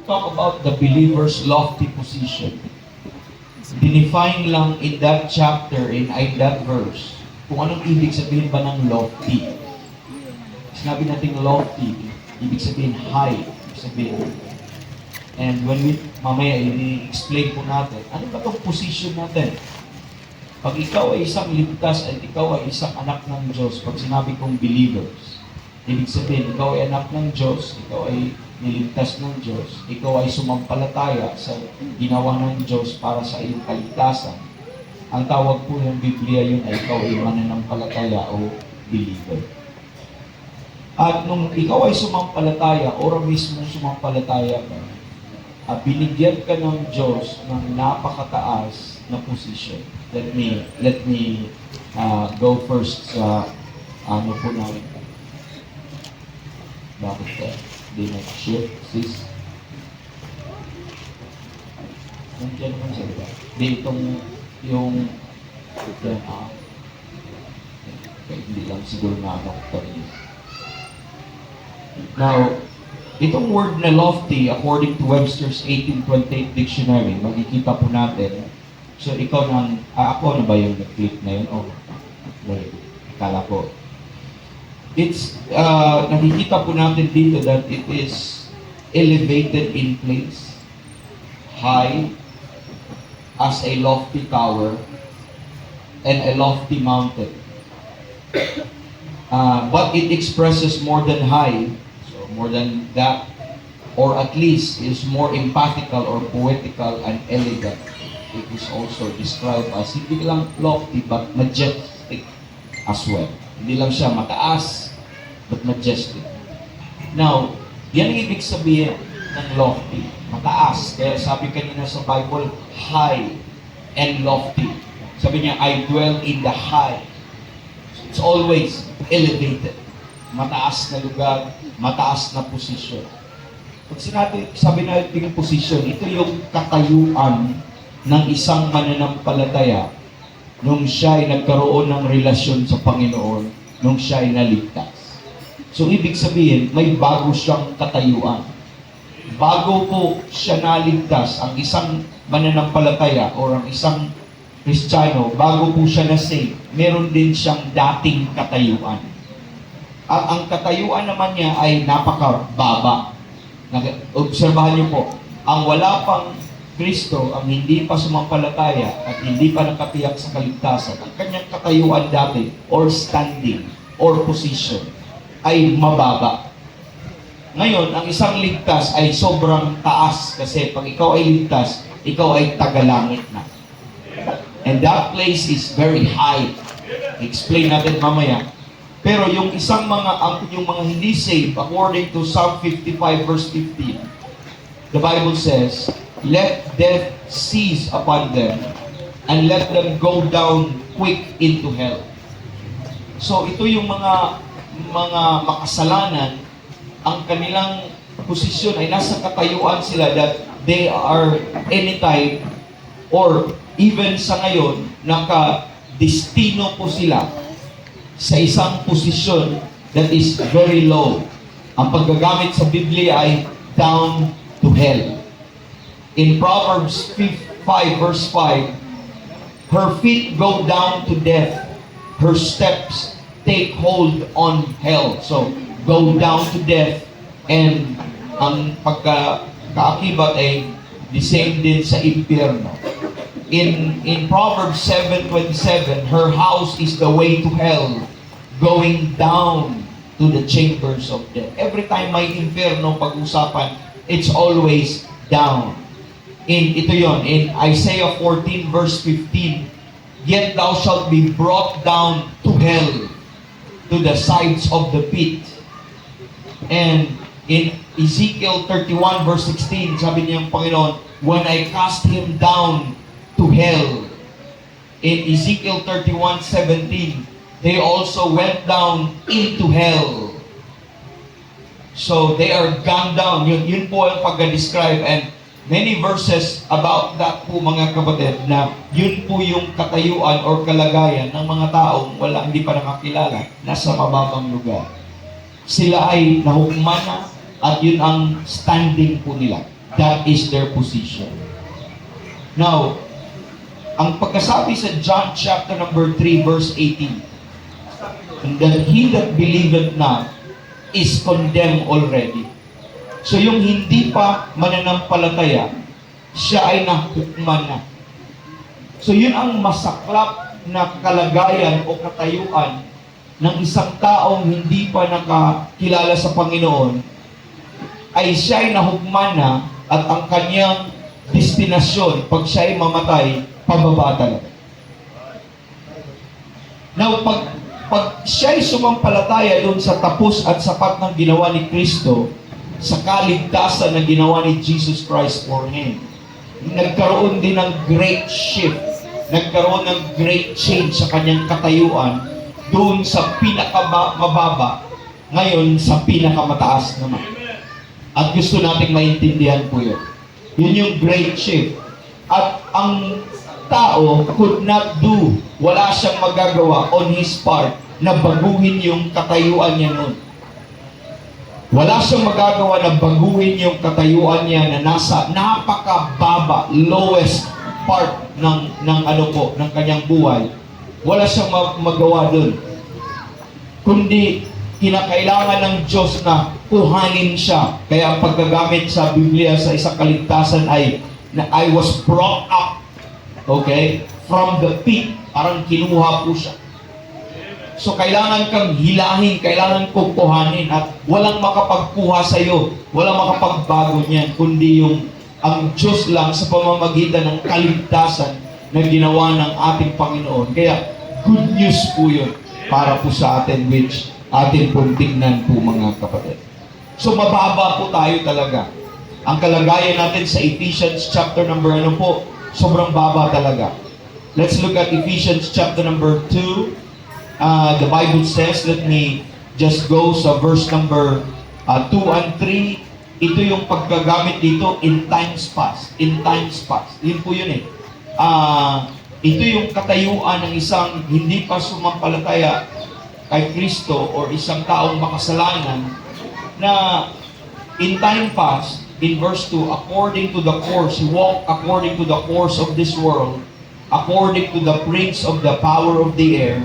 talk about the believer's lofty position. Dinefine lang in that chapter, in that verse, kung anong ibig sabihin ba ng lofty. Sinabi natin lofty, ibig sabihin high, ibig sabihin. And when we, mamaya i-explain po natin, ano ba itong position natin? Pag ikaw ay isang ligtas at ikaw ay isang anak ng Diyos, pag sinabi kong believers, ibig sabihin, ikaw ay anak ng Diyos, ikaw ay niligtas ng Diyos, ikaw ay sumampalataya sa ginawa ng Diyos para sa iyong kaligtasan. Ang tawag po ng Biblia yun ay ikaw ay mananampalataya o believer. At nung ikaw ay sumampalataya, ora mismo sumampalataya ka, binigyan ka ng Diyos ng napakataas na position. Let me go first sa ano po namin. Bakit di nag-shift, sis? Nandiyan naman siya, diba? Di itong yung yan, hindi lang siguro na ano ko rin. Now, itong word na lofty, according to Webster's 1828 Dictionary, makikita po natin. So, ikaw ako na ba yung nag-click na yun? Oh, akala ko. It's, nakikita po natin dito that it is elevated in place, high, as a lofty tower, and a lofty mountain. But it expresses more than high, so more than that, or at least is more emphatically or poetical and elegant. It is also described as hindi lang lofty but majestic as well. Hindi lang siya mataas, but majestic. Now, yan ang ibig sabihin ng lofty. Mataas. Kaya sabi kanina sa Bible, high and lofty. Sabi niya, I dwell in the high. So it's always elevated. Mataas na lugar, mataas na posisyon. Pag sabi natin yung posisyon, ito yung katayuan ng isang mananampalataya nung siya ay nagkaroon ng relasyon sa Panginoon, nung siya ay naligtas. So, ibig sabihin, may bago siyang katayuan. Bago po siya naligtas, ang isang mananampalataya o ang isang Kristiyano, bago po siya na-save, meron din siyang dating katayuan. At ang katayuan naman niya ay napakababa. Obserbahan niyo po, ang wala pang Kristo, ang hindi pa sumampalataya at hindi pa nakatiyak sa kaligtasan, ang kanyang katayuan dati or standing or position ay mababa. Ngayon, ang isang ligtas ay sobrang taas kasi pag ikaw ay ligtas, ikaw ay tagalangit na. And that place is very high. Explain natin mamaya. Pero yung isang yung mga hindi saved, according to Psalm 55 verse 15, the Bible says, let death seize upon them and let them go down quick into hell. So ito yung mga makasalanan, ang kanilang posisyon ay nasa katayuan sila that they are anytime or even sa ngayon, naka-destino po sila sa isang posisyon that is very low. Ang paggagamit sa Biblia ay down to hell. In Proverbs 5 verse 5, her feet go down to death, her steps take hold on hell. So, go down to death, and ang pagkaakibat ay the same din sa impyerno. In Proverbs 7:27, her house is the way to hell, going down to the chambers of death. Every time may impyerno pag-usapan, it's always down. Ito yon, in Isaiah 14 verse 15, yet thou shalt be brought down to hell, to the sides of the pit. And in Ezekiel 31 verse 16, sabi niya ang Panginoon, when I cast him down to hell. In Ezekiel 31:17, they also went down into hell. So they are gone down. Yun po ang pag-describe, and many verses about that po mga kapatid, na yun po yung katayuan or kalagayan ng mga taong hindi pa nakakilala, nasa mababang lugar. Sila ay nahukman na at yun ang standing po nila. That is their position. Now, ang pagkasabi sa John chapter number 3 verse 18, and that he that believeth not is condemned already. So yung hindi pa mananampalataya, siya ay nahukman na. So yun ang masaklap na kalagayan o katayuan ng isang taong hindi pa nakakilala sa Panginoon, ay siya ay nahukman na at ang kanyang destinasyon pag siya ay mamatay, pababa talaga. Now, pag siya ay sumampalataya doon sa tapos at sapat ng ginawa ni Kristo, sa kaligtasan na ginawa ni Jesus Christ for him, nagkaroon din ng great shift, nagkaroon ng great change sa kanyang katayuan doon sa pinakamababa, ngayon sa pinakamataas naman. At gusto nating maintindihan po yun. Yun yung great shift. At ang tao could not do, wala siyang magagawa on his part na baguhin yung katayuan niya noon. Wala siyang magagawa na baguhin yung katayuan niya na nasa napakababa, lowest part ng kanyang buhay. Wala siyang magawa doon. Kundi kinakailangan ng Diyos na kuhanin siya. Kaya ang paggagamit sa Biblia sa isang kaligtasan ay na I was brought up, okay, from the pit. Parang kinuha po siya. So kailangan kang hilahin, kailangan kong kuhanin at walang makapagkuha sa iyo, walang makapagbago niyan, kundi ang Diyos lang sa pamamagitan ng kaligtasan na ginawa ng ating Panginoon. Kaya good news po yun para po sa atin, which atin pong tingnan po mga kapatid. So mababa po tayo talaga. Ang kalagayan natin sa Ephesians chapter number sobrang baba talaga. Let's look at Ephesians chapter number 2. The Bible says, let me just go sa verse number 2 and 3. Ito yung paggagamit dito in times past. In times past. Yun po yun eh. Ito yung katayuan ng isang hindi pa sumampalataya kay Kristo or isang taong makasalanan na in time past, in verse 2, according to the course, he walked according to the course of this world, according to the prince of the power of the air,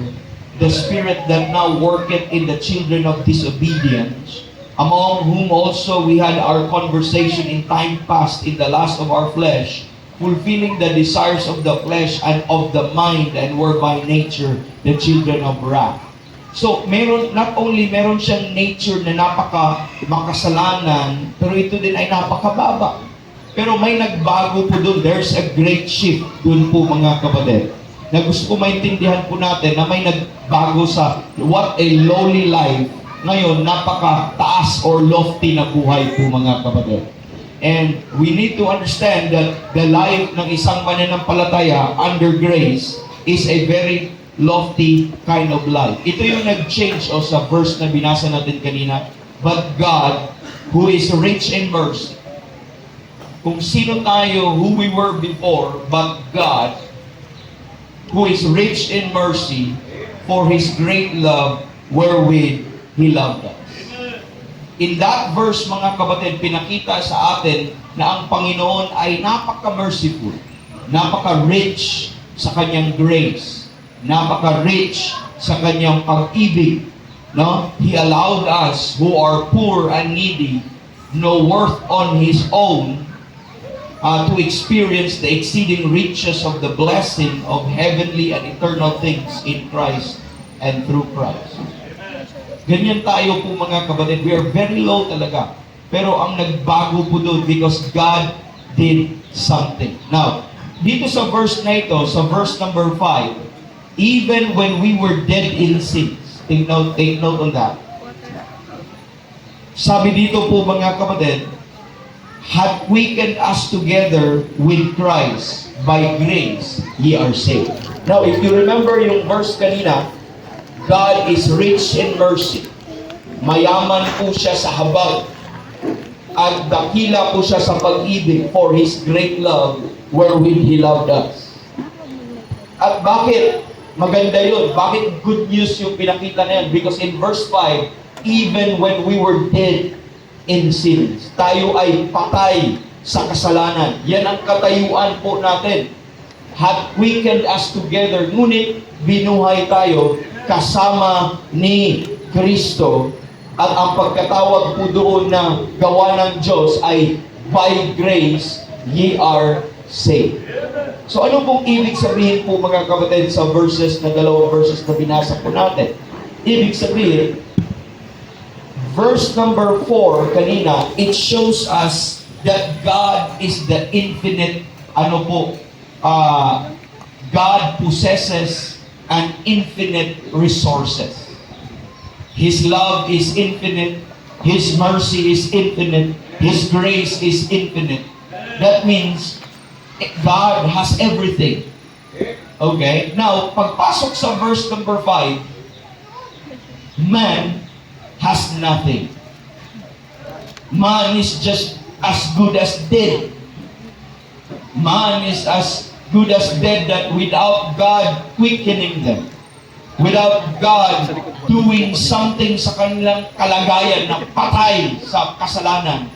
the spirit that now worketh in the children of disobedience, among whom also we had our conversation in time past in the lust of our flesh, fulfilling the desires of the flesh and of the mind, and were by nature the children of wrath. So, not only meron siyang nature na makasalanan, pero ito din ay napakababa. Pero may nagbago po doon. There's a great shift doon po mga kapatid. Na gusto ko maintindihan po natin na may nagbago sa what a lowly life. Ngayon, napaka-taas or lofty na buhay po mga kapatid. And we need to understand that the life ng isang mananampalataya under grace is a very lofty kind of life. Ito yung nag-change sa verse na binasa natin kanina. But God, who is rich in mercy. Kung sino tayo, who we were before, but God, who is rich in mercy, for His great love, wherewith He loved us. In that verse, mga kapatid, pinakita sa atin na ang Panginoon ay napaka-merciful, napaka-rich sa Kanyang grace, napaka-rich sa Kanyang pag-ibig. No? He allowed us who are poor and needy, no worth on His own, to experience the exceeding riches of the blessing of heavenly and eternal things in Christ and through Christ. Ganyan tayo po mga kapatid. We are very low talaga. Pero ang nagbago po doon because God did something. Now, dito sa verse na ito, sa verse number 5, even when we were dead in sins, take note on that. Sabi dito po mga kapatid, hath quickened us together with Christ, by grace ye are saved. Now, if you remember yung verse kanina, God is rich in mercy. Mayaman po siya sa habag. At dakila po siya sa pag-ibig for His great love wherewith He loved us. At bakit maganda yun? Bakit good news yung pinakita na yan? Because in verse 5, even when we were dead in sins, tayo ay patay sa kasalanan. Yan ang katayuan po natin. Had quickened us together, ngunit binuhay tayo kasama ni Kristo. At ang pagkatawag po doon na gawa ng Diyos ay, by grace, ye are saved. So ano pong ibig sabihin po mga kapatid sa dalawang verses na binasa po natin? Ibig sabihin, verse number 4 kanina, it shows us that God is the infinite, God possesses an infinite resources. His love is infinite, His mercy is infinite, His grace is infinite. That means God has everything. Okay? Now, pagpasok sa verse number 5, man has nothing. Man is just as good as dead. Man is as good as dead, that without God quickening them, without God doing something sa kanilang kalagayan na patay sa kasalanan,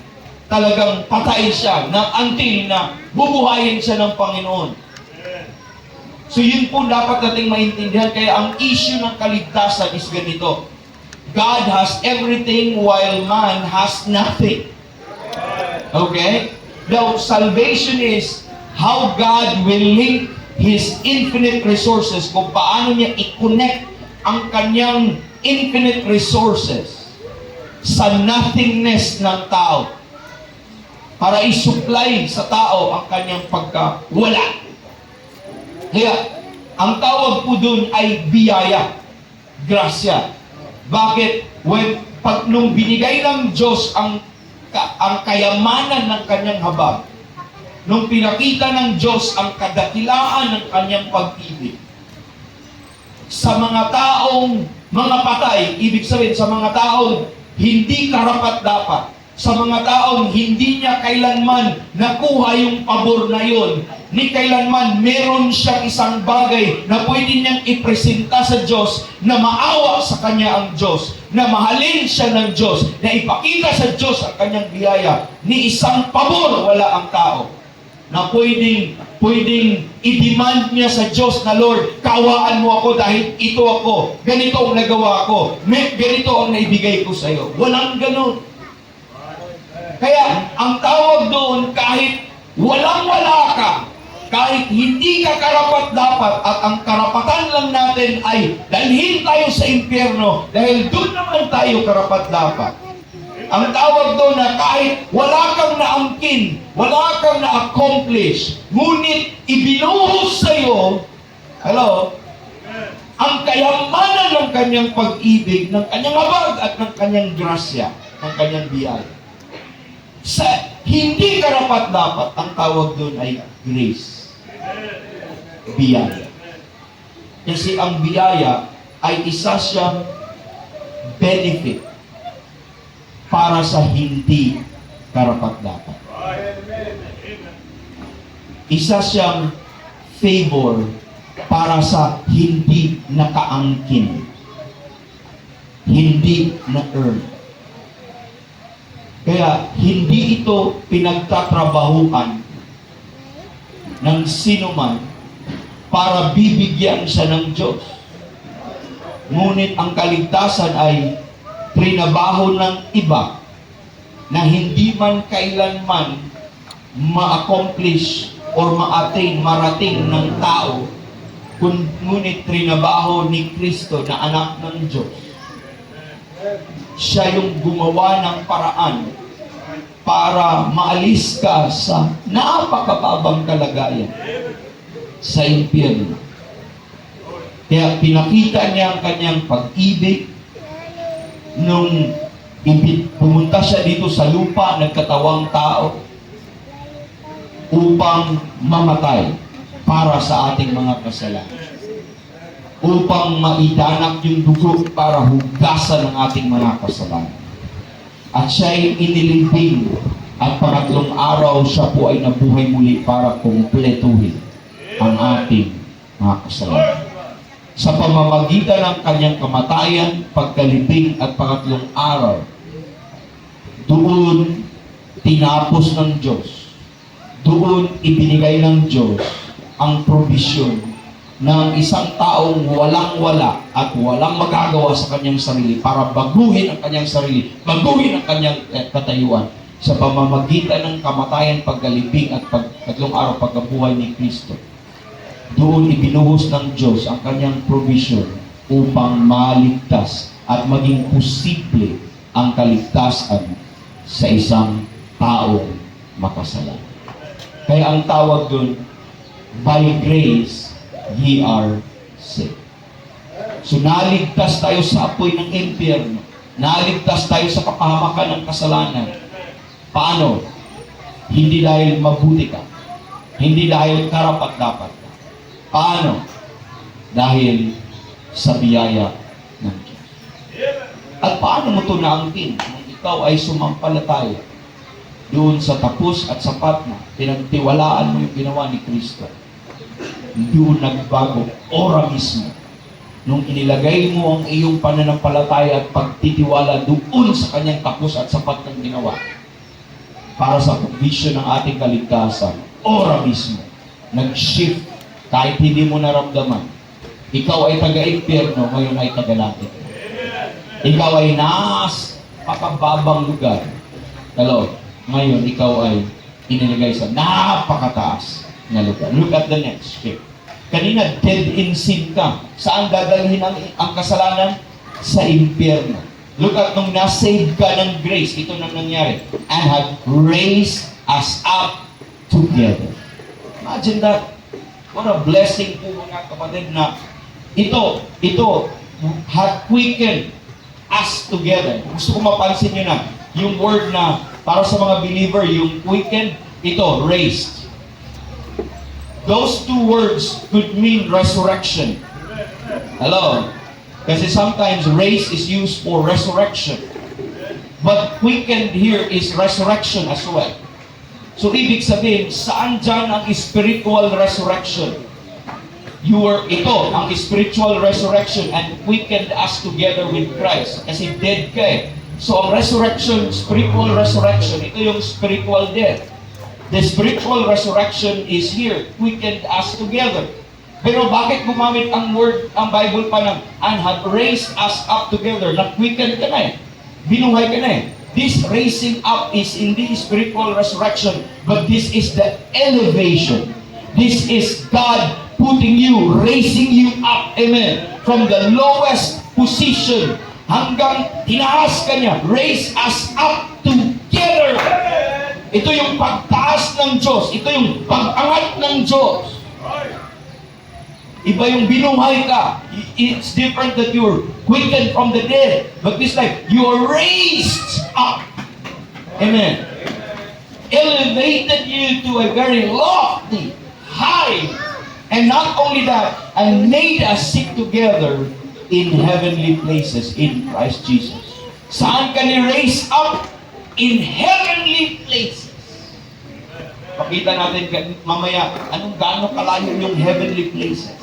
talagang patay siya until na bubuhayin siya ng Panginoon. So yun po dapat nating maintindihan. Kaya ang issue ng kaligtasan is ganito. God has everything while man has nothing. Okay? Now, salvation is how God will link His infinite resources, kung paano niya i-connect ang kanyang infinite resources sa nothingness ng tao para i-supply sa tao ang kanyang pagkawala. Kaya, ang tawag po dun ay biyaya, grasya. Bakit? Nung binigay ng Diyos ang kayamanan ng kanyang habag, nung pinakita ng Diyos ang kadakilaan ng kanyang pag-ibig sa mga taong mga patay, ibig sabihin sa mga taong hindi karapat-dapat, sa mga taong hindi niya kailanman nakuha yung pabor na yon, ni kailanman meron siyang isang bagay na pwede niyang ipresenta sa Diyos, na maawa sa kanya ang Diyos, na mahalin siya ng Diyos, na ipakita sa Diyos ang kanyang biyaya, ni isang pabor wala ang tao na pwedeng i-demand niya sa Diyos na, Lord, kaawaan mo ako dahil ito ako, ganito ang nagawa ko, ganito ang naibigay ko sa iyo. Walang ganun. Kaya, ang tawag doon, kahit walang-wala ka, kahit hindi ka karapat-dapat, at ang karapatan lang natin ay dalhin tayo sa impyerno dahil doon naman tayo karapat-dapat. Ang tawag doon na kahit wala kang naangkin, wala kang na-accomplish, ngunit ibinuhos sa iyo, ang kayamanan ng kanyang pag-ibig, ng kanyang habag at ng kanyang grasya, ng kanyang biyaya. Sa hindi karapat-dapat, ang tawag doon ay grace. Biyaya. Kasi ang biyaya ay isa siyang benefit para sa hindi karapat-dapat. Isa siyang favor para sa hindi nakaangkin, hindi na-earn. Kaya hindi ito pinagtatrabahuan ng sino man para bibigyan siya ng Diyos. Ngunit ang kaligtasan ay trinabaho ng iba na hindi man kailanman ma-accomplish or ma-attain, marating ng tao, ngunit trinabaho ni Kristo na anak ng Diyos. Siya yung gumawa ng paraan para maalis ka sa napakababang kalagayan sa impyerno. Kaya pinakita niya ang kanyang pag-ibig nung pumunta siya dito sa lupa, nagkatawang tao, upang mamatay para sa ating mga kasalanan. Upang maidanak yung dugo para hugasan ang ating mga kasalanan. At siya ay inilibing, at pangatlong araw siya po ay nabuhay muli para kumpletuhin ang ating mga kasalanan. Sa pamamagitan ng kanyang kamatayan, pagkalibing at pangatlong araw, doon tinapos ng Diyos doon ibinigay ng Diyos ang provision ng isang taong walang-wala at walang magagawa sa kanyang sarili para baguhin ang kanyang sarili, baguhin ang kanyang katayuan sa pamamagitan ng kamatayan, paggalibing at tatlong araw pagkabuhay ni Kristo. Doon ibinuhos ng Diyos ang kanyang provision upang maligtas at maging posible ang kaligtasan sa isang taong makasalanan. Kaya ang tawag doon, by grace, ye are saved. So naligtas tayo sa apoy ng impyerno. Naligtas tayo sa kapahamakan ng kasalanan. Paano? Hindi dahil mabuti ka. Hindi dahil karapat-dapat ka. Paano? Dahil sa biyaya ng Diyos. At paano mo ito naangkin? Kung ikaw ay sumampalataya doon sa tapos at sapat na pinagtiwalaan mo yung ginawa ni Kristo, doon nagbago ora mismo nung inilagay mo ang iyong pananampalataya at pagtitiwala doon sa kanyang tapos at sapat ng ginawa para sa provision ng ating kaligtasan. Ora mismo nag-shift kahit hindi mo naramdaman. Ikaw ay taga-impyerno, ngayon ay taga-langit. Ikaw ay napakababang lugar. Hello, ngayon ikaw ay inilagay sa napakataas na lugar. Look at the next step. Kanina, dead in sin ka. Saan dadalhin ang kasalanan? Sa impyerno. Look at nung na-save ka ng grace, ito na nangyari. And have raised us up together. Imagine that. What a blessing po mga kapatid na ito had quickened us together. Gusto ko mapansin nyo na yung word na para sa mga believer, yung quickened, ito, raised. Those two words could mean resurrection. Hello? Kasi sometimes raised is used for resurrection. But quickened here is resurrection as well. So, ibig sabihin, saan dyan ang spiritual resurrection? Ito, ang spiritual resurrection and quickened us together with Christ. Kasi dead ka eh. So, ang resurrection, spiritual resurrection, ito yung spiritual death. The spiritual resurrection is here, quickened us together. Pero bakit gumamit ang word, ang Bible pa ng, and have raised us up together? Na-quickened ka na eh. Binuhay ka na eh. This raising up is indeed spiritual resurrection, but this is the elevation. This is God putting you, raising you up, amen, from the lowest position hanggang tinaas ka niya. Raise us up together. Ito yung pagtaas ng Diyos. Ito yung pag-angat ng Diyos. Iba yung binuhay ka. It's different that you're quickened from the dead. But this time, you are raised up. Amen. Elevated you to a very lofty, high. And not only that, and made us sit together in heavenly places in Christ Jesus. Saan ka ni-raise up? In heavenly places. Pakita natin mamaya, anong gaano kalayo yung heavenly places.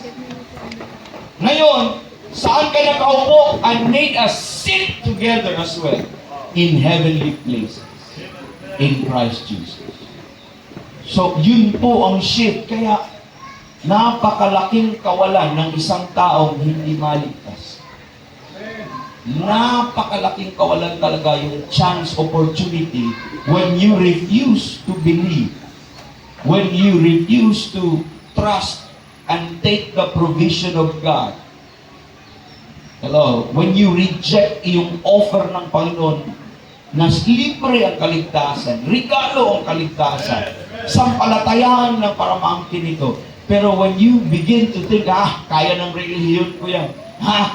Ngayon, saan ka nakaupo and made us sit together as well in heavenly places in Christ Jesus. So, yun po ang shift. Kaya, napakalaking kawalan ng isang taong hindi maligtas. Napakalaking kawalan talaga yung chance, opportunity when you refuse to believe, when you refuse to trust and take the provision of God. Hello? When you reject yung offer ng Panginoon na libre ang kaligtasan, regalo ang kaligtasan, sampalatayaan ng paramangkin nito. Pero when you begin to think, kaya ng relihiyon ko yan,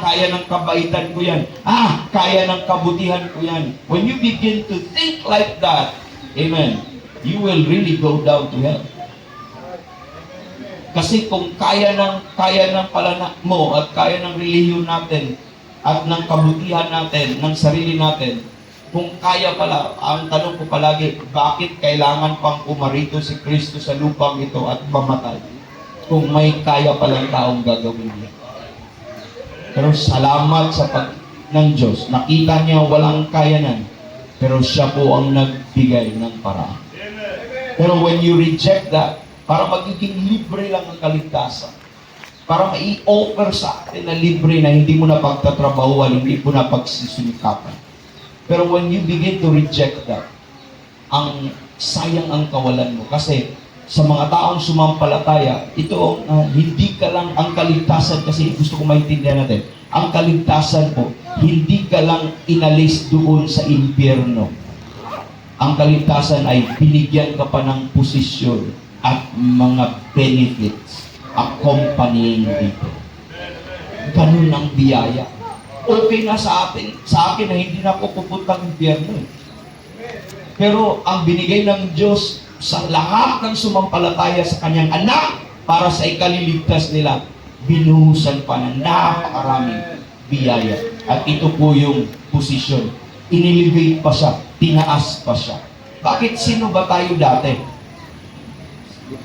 kaya ng kabaitan ko yan, kaya ng kabutihan ko yan. When you begin to think like that, amen, you will really go down to hell. Kasi kung kaya ng pala mo at kaya ng relihiyon natin at ng kabutihan natin, ng sarili natin, kung kaya pala, ang tanong ko palagi, bakit kailangan pang umarito si Kristo sa lupang ito at mamatay? Kung may kaya palang taong gagawin niya. Pero salamat sa ng Diyos. Nakita niya walang kayanan, pero siya po ang nagbigay ng paraan. Pero when you reject that, para magiging libre lang ang kaligtasan, para mai-offer sa atin na libre na hindi mo na pagtatrabahuan, hindi mo na pagsisimikapan. Pero when you begin to reject that, ang sayang ang kawalan mo. Kasi sa mga taong sumampalataya, ito, hindi ka lang ang kaligtasan, kasi gusto ko maintindihan natin, ang kaligtasan po, hindi ka lang inalis doon sa impyerno. Ang kaligtasan ay binigyan ka pa ng posisyon at mga benefits accompanying dito. Ganun ang biyaya. Okay na sa akin na hindi na ako pupuntang impyerno. Pero ang binigay ng Diyos sa lahat ng sumampalataya sa Kanyang anak para sa ikaliligtas nila, binuhusan pa ng napakaraming biyaya. At ito po yung posisyon. Inelevate pa siya, tinaas pa siya. Bakit sino ba tayo dati?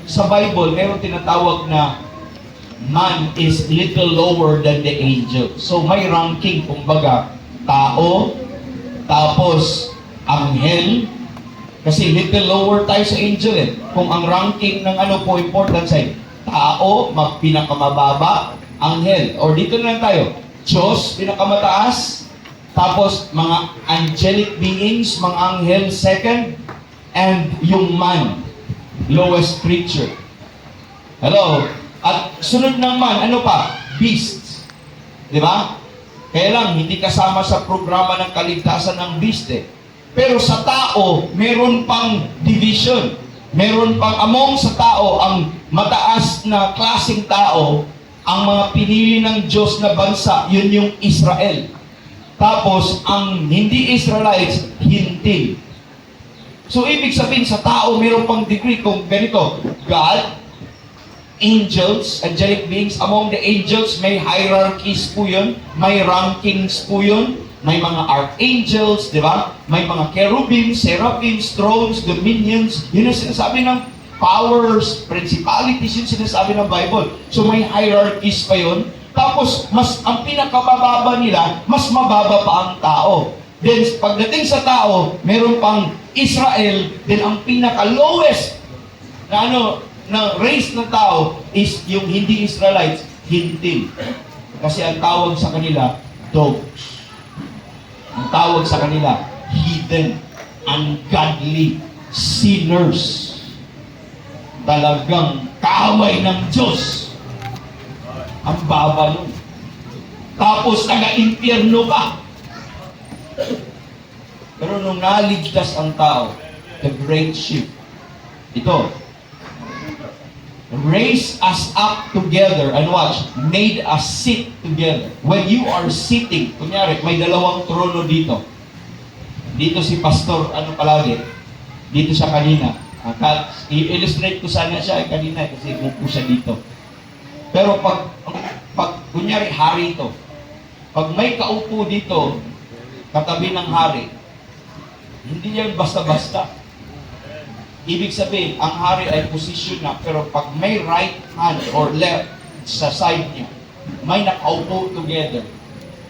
Sa Bible, meron tinatawag na man is little lower than the angel. So may ranking, kumbaga, tao, tapos anghel, kasi little lower tayo sa angel eh. Kung ang ranking ng ano po importance ay tao, pinakamababa, anghel. Or dito na lang tayo, Diyos, pinakamataas, tapos mga angelic beings, mga anghel second, and yung man, lowest creature. Hello? At sunod ng man, ano pa? Beasts. Di ba? Kaya lang, hindi kasama sa programa ng kaligtasan ng beast eh. Pero sa tao, meron pang division. Meron pang among sa tao, ang mataas na klaseng tao, ang mga pinili ng Diyos na bansa, yun yung Israel. Tapos, ang hindi Israelites, hintil. So, ibig sabihin sa tao, meron pang degree kung ganito, God, angels, angelic beings, among the angels, may hierarchies po yun, may rankings po yun, may mga archangels, di ba? May mga cherubim, seraphims, thrones, dominions, yun ang sinasabi ng powers, principalities, yun sinasabi ng Bible. So, may hierarchies pa yun. Tapos, ang pinakamababa nila, mas mababa pa ang tao. Then, pagdating sa tao, meron pang Israel, then ang pinaka-lowest na race ng tao is yung hindi Israelites, hintil. Kasi ang tawag sa kanila, dogs. Ang tawag sa kanila, heathen, ungodly, sinners. Talagang kaaway ng Diyos. Ang baba nun. Tapos taga-impyerno ka. Pero nung naligtas ang tao, the great shift, ito, raise us up together and watch, made us sit together. When you are sitting, kunyari, may dalawang trono dito. Dito si pastor, palagi, dito siya kanina. I-illustrate ko sana siya kanina kasi upo siya dito. Pero pag kunyari, hari ito. Pag may kaupo dito, katabi ng hari, hindi yan basta-basta. Ibig sabihin, ang hari ay position na, pero pag may right hand or left sa side niya, may nakaupo together,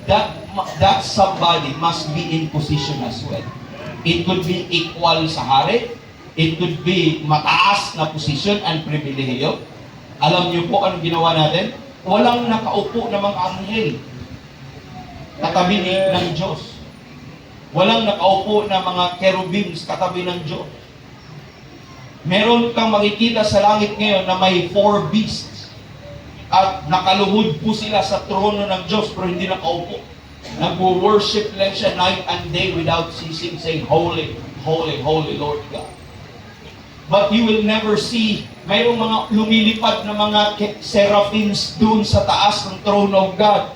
that somebody must be in position as well. It could be equal sa hari, it could be mataas na position and pribilehiyo. Alam niyo po anong ginawa natin? Walang nakaupo na mga anghel katabi ng Diyos. Walang nakaupo na mga cherubims katabi ng Diyos. Meron kang makikita sa langit ngayon na may 4 beasts. At nakaluhod po sila sa trono ng Diyos pero hindi nakaupo. Nag-worship lang siya night and day without ceasing saying, Holy, Holy, Holy Lord God. But you will never see mayroong mga lumilipad na mga seraphims dun sa taas ng throne of God.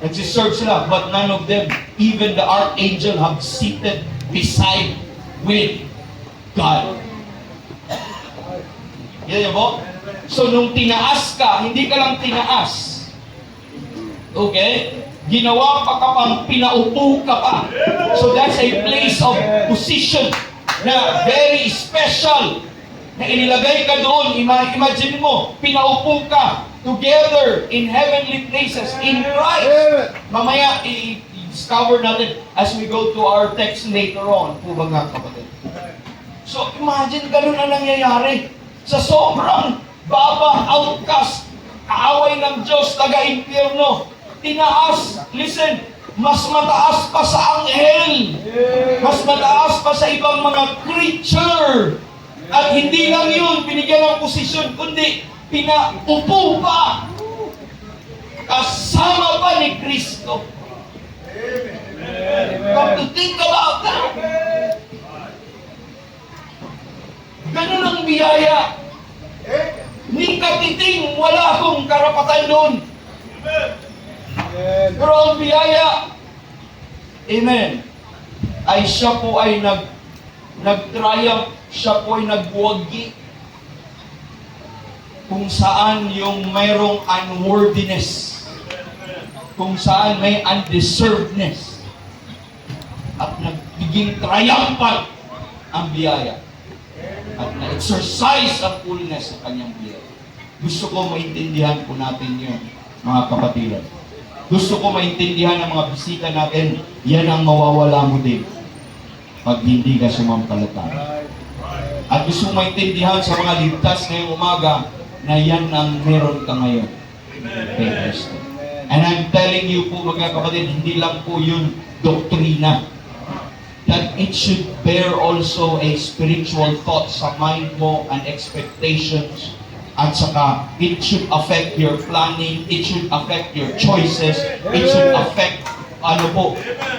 Nagsiserve sila, but none of them, even the archangel, have seated beside with God. Yan po? So, nung tinaas ka, hindi ka lang tinaas. Okay? Ginawa pa ka pang pinaupo ka pa. So, that's a place of position na very special na inilagay ka doon. Imagine mo, pinaupo ka together in heavenly places in Christ. Mamaya, i-discover natin as we go to our text later on. Po ba nga, kapatid? So imagine ganun na nangyayari. Sa sobrang baba, outcast, kaaway ng Diyos, taga-impyerno, tinaas, listen, mas mataas pa sa anghel, mas mataas pa sa ibang mga creature. At hindi lang yun, binigyan ng posisyon, kundi pinaupo pa. Kasama pa ni Kristo. Come to think about that. Ganun ang biyaya. Ni katiting, wala akong karapatan doon. Pero ang biyaya, amen, ay siya po ay nag-triumph, siya po ay nagbuwagi kung saan yung mayroong unworthiness, kung saan may undeservedness, at nagiging triumphant ang biyaya. At na-exercise ang fullness sa kanyang biyaya. Gusto ko maintindihan po natin yun, mga kapatiran. Gusto ko maintindihan ng mga bisita natin, yan ang mawawala mo din pag hindi ka sumampalataya. At gusto ko maintindihan sa mga ligtas ngayong umaga na yan ang meron ka ngayon. Kay Kristo. And I'm telling you po mga kapatid, hindi lang po yun doktrina. That it should bear also a spiritual thought sa mind mo and expectations. At saka, it should affect your planning, it should affect your choices, it should affect,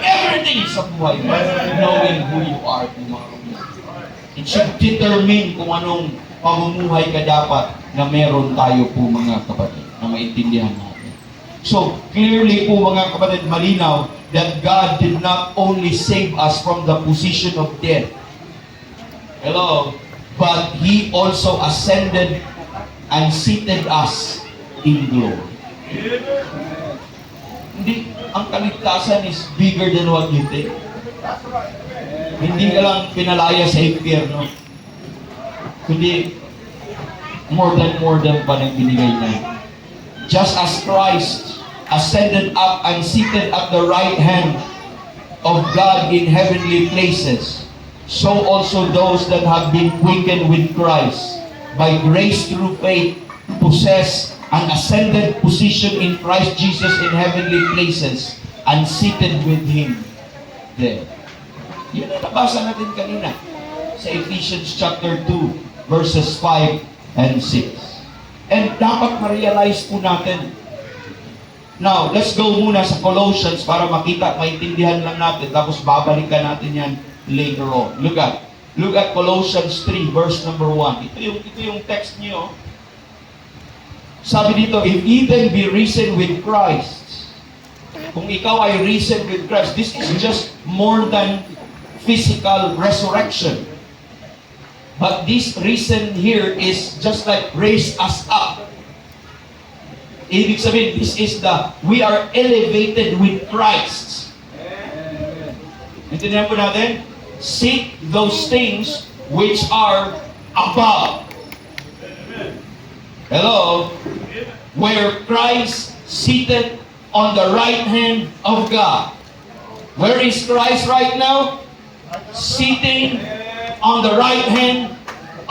everything sa buhay mo, knowing who you are tomorrow. It should determine kung anong pamumuhay ka dapat na meron tayo po mga kapatid, na maintindihan natin. So, clearly po mga kapatid, malinaw that God did not only save us from the position of death, hello, but He also ascended and seated us in glory. Hindi, ang kaligtasan is bigger than what you think. Hindi ka lang pinalaya sa impyerno, kundi more than pa nang binigay na. Just as Christ ascended up and seated at the right hand of God in heavenly places, so also those that have been quickened with Christ by grace through faith possess an ascended position in Christ Jesus in heavenly places and seated with Him there. Yun ang nabasa natin kanina sa Ephesians chapter 2 verses 5 and 6. And dapat ma-realize po natin. Now, let's go muna sa Colossians para makita, maintindihan lang natin, tapos babalikan natin yan later on. Look at Colossians 3, verse number 1. Ito yung text niyo. Sabi dito, if ye then be risen with Christ, kung ikaw ay risen with Christ, this is just more than physical resurrection. But this risen here is just like raise us up. Ibig sabihin, we are elevated with Christ. Intindihan po natin? Seek those things which are above. Hello? Where Christ seated on the right hand of God. Where is Christ right now? Sitting on the right hand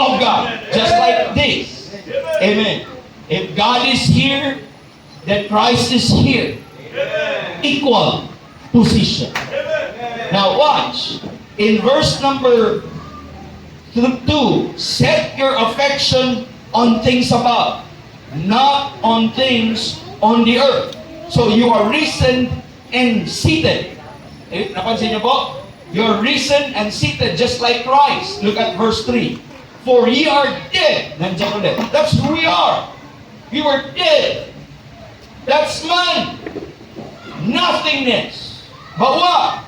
of God. Just like this. Amen. If God is here, then Christ is here. Equal position. Now watch. In verse number 2, set your affection on things above, not on things on the earth. So you are risen and seated. Napansin niyo po? You're risen and seated just like Christ. Look at verse 3. For ye are dead. Nandiyan ulit. That's who we are. We were dead. That's man. Nothingness. But what?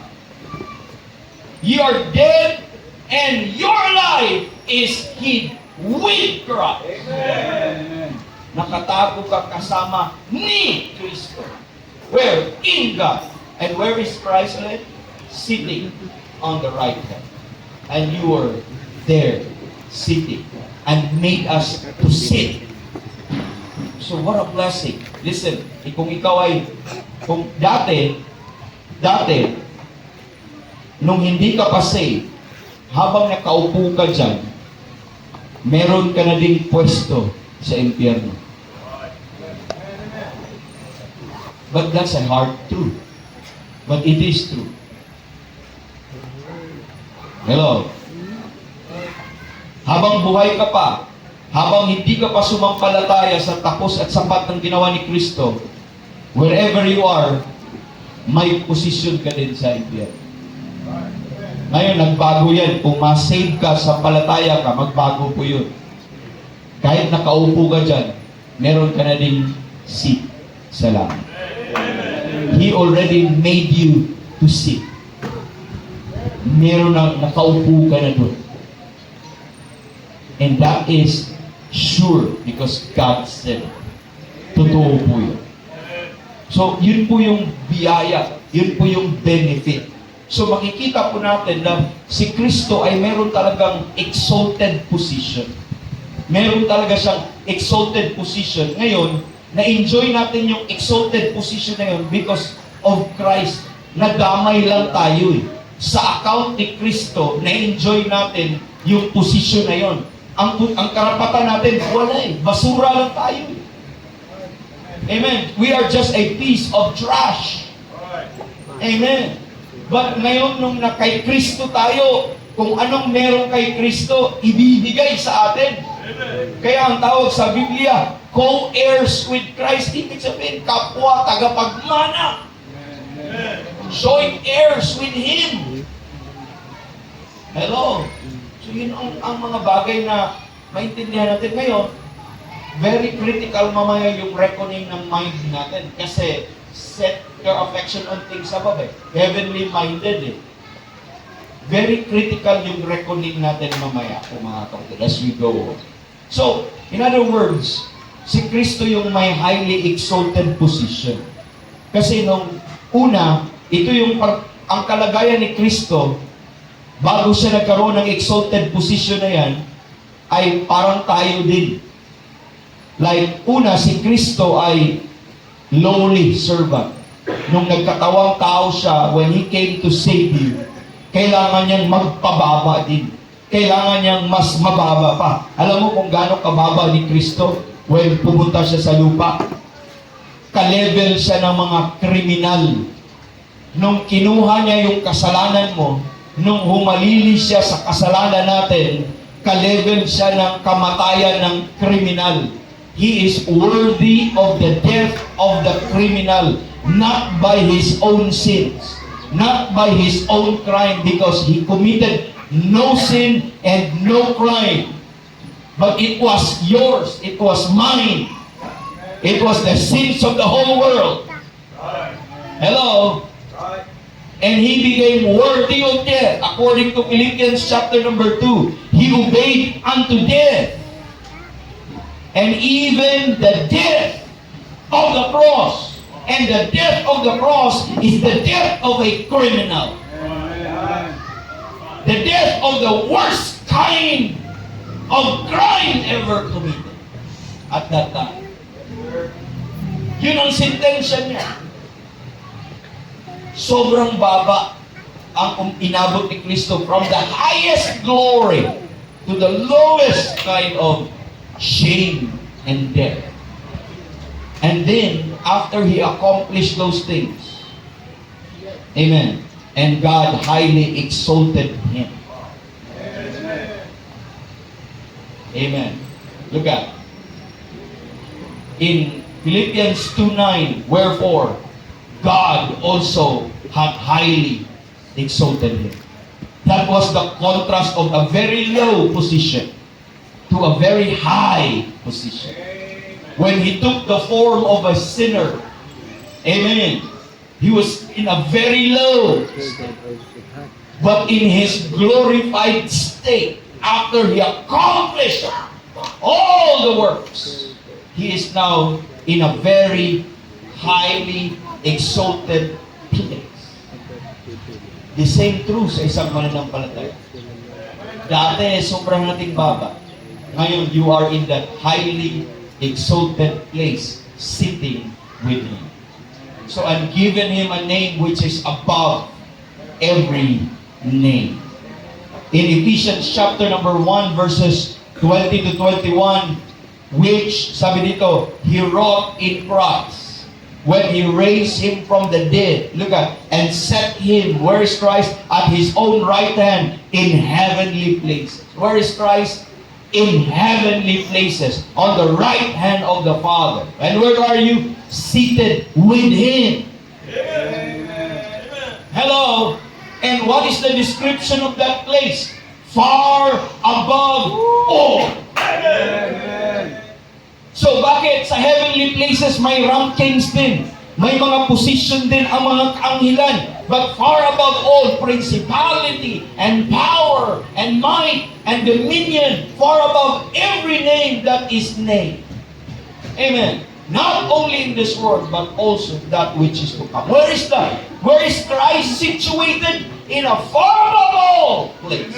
You are dead and your life is hid with Christ. Amen. Nakatago ka kasama ni Kristo. Where? In God. And where is Christ ulit? Sitting on the right hand. And you were there, sitting, and made us to sit. So what a blessing. Listen, kung dati, nung hindi ka pa saved, habang nakaupo ka dyan, meron ka na ding pwesto sa impyerno. But that's a hard truth. But it is true. Hello? Habang buhay ka pa, habang hindi ka pa sumampalataya sa tapos at sapat ng ginawa ni Kristo, wherever you are, may posisyon ka din sa impyerno. Ngayon, nagbago yan. Kung ma-save ka, sampalataya ka, magbago po yun. Kahit nakaupo ka dyan, meron ka na ding seat sa langit. He already made you to sit. Meron na nakaupo ka na doon. And that is sure because God said it. Totoo po yun. So, yun po yung biyaya. Yun po yung benefit. So, makikita po natin na si Kristo ay meron talagang exalted position. Meron talaga siyang exalted position. Ngayon, na-enjoy natin yung exalted position na yun because of Christ. Nadamay lang tayo eh. Sa account ni Kristo, na-enjoy natin yung position na yun. Ang karapatan natin, wala eh. Basura lang tayo eh. Amen. We are just a piece of trash. Amen. But ngayon, nung na kay Kristo tayo, kung anong meron kay Kristo, ibibigay sa atin. Kaya ang tawag sa Biblia, co-heirs with Christ. Ibig sabihin, kapwa, tagapagmana. Joint heirs with Him. Hello. So yun ang mga bagay na maintindihan natin ngayon. Very critical mamaya yung reckoning ng mind natin. Kasi set your affection on things above eh. Heavenly minded eh. Very critical yung reckoning natin mamaya kung mga kapatid as we go on. So, in other words, si Kristo yung may highly exalted position. Kasi nung una, ito yung ang kalagayan ni Kristo, bago siya nagkaroon ng exalted position na yan, ay parang tayo din. Like, una, si Kristo ay lowly servant. Nung nagkatawang tao siya, when He came to save you, kailangan niyang magpababa din. Kailangan niyang mas mababa pa. Alam mo kung gaano kababa ni Kristo when pumunta siya sa lupa? Ka-level siya ng mga kriminal. Nung kinuha niya yung kasalanan mo, nung humalili siya sa kasalanan natin, ka-level siya ng kamatayan ng kriminal. He is worthy of the death of the criminal, not by his own sins, not by his own crime, because he committed no sin and no crime. But it was yours, it was mine. It was the sins of the whole world. Hello? And He became worthy of death. According to Philippians chapter number 2, He obeyed unto death. And even the death of the cross. And the death of the cross is the death of a criminal. The death of the worst kind of crime ever committed at that time. Yun ang sentensya niya. Sobrang baba ang inabot ni Kristo from the highest glory to the lowest kind of shame and death. And then, after He accomplished those things, amen, and God highly exalted Him. Amen. Look at in Philippians 2:9, wherefore God also had highly exalted Him. That was the contrast of a very low position to a very high position. When He took the form of a sinner, amen, He was in a very low, but in His glorified state, after He accomplished all the works, He is now in a very highly exalted place. The same true sa isang mananampalataya. Dati, sobrang nating baba. Ngayon, you are in that highly exalted place, sitting with Him. So, I'm giving Him a name which is above every name. in Ephesians chapter number 1 verses 20 to 21, which, sabi dito, He wrought in Christ when He raised Him from the dead. Look at, and set Him, where is Christ? At His own right hand in heavenly places. Where is Christ? In heavenly places, on the right hand of the Father. And where are you? Seated with Him. Amen. Hello. And what is the description of that place? Far above all. Amen. So bakit sa heavenly places may rankings din? May mga position din ang mga kaanghilan. But far above all, principality and power and might and dominion, far above every name that is named. Amen. Not only in this world, but also that which is to come. Where is that? Where is Christ situated? In a far above all place.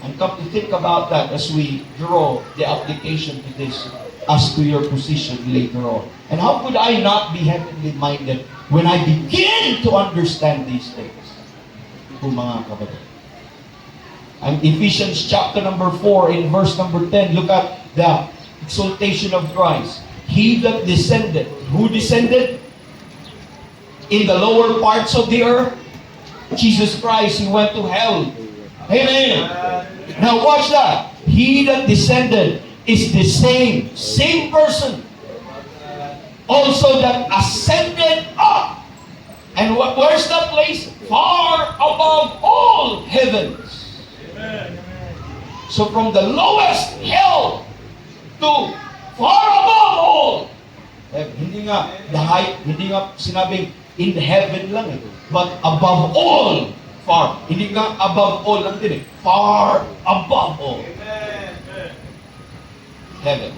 And come to think about that as we draw the application to this as to your position later on. And how could I not be heavenly minded when I begin to understand these things? Kung mga kapatid. And Ephesians chapter number 4 in verse number 10, look at the exaltation of Christ. He that descended. Who descended? In the lower parts of the earth, Jesus Christ, He went to hell. Amen. Now watch that. He that descended is the same person also that ascended up. And where's that place? Far above all heavens. So from the lowest hell to far above all. Hindi nga sinabing in heaven lang but above all, far. Hindi nga above all lang din far above all. Heaven.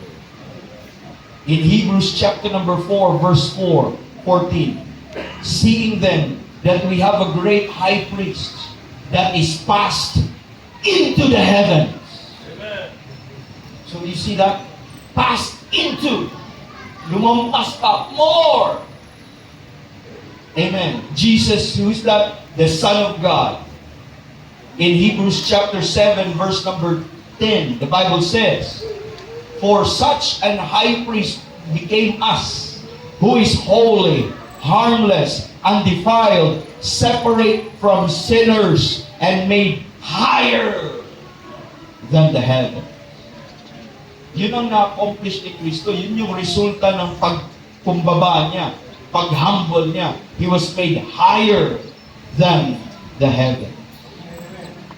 In Hebrews chapter number 4, verse 14, seeing then that we have a great high priest that is passed into the heavens. Amen. So you see that? Passed into. Lumampas pa more. Amen. Jesus, who is that? The Son of God. In Hebrews chapter 7, verse number 10, the Bible says, for such an high priest became us, who is holy, harmless, undefiled, separate from sinners, and made higher than the heaven. Yun ang na-accomplish ni Kristo. Yun yung resulta ng pagkumbaba niya, pag-humble niya. He was made higher than the heaven.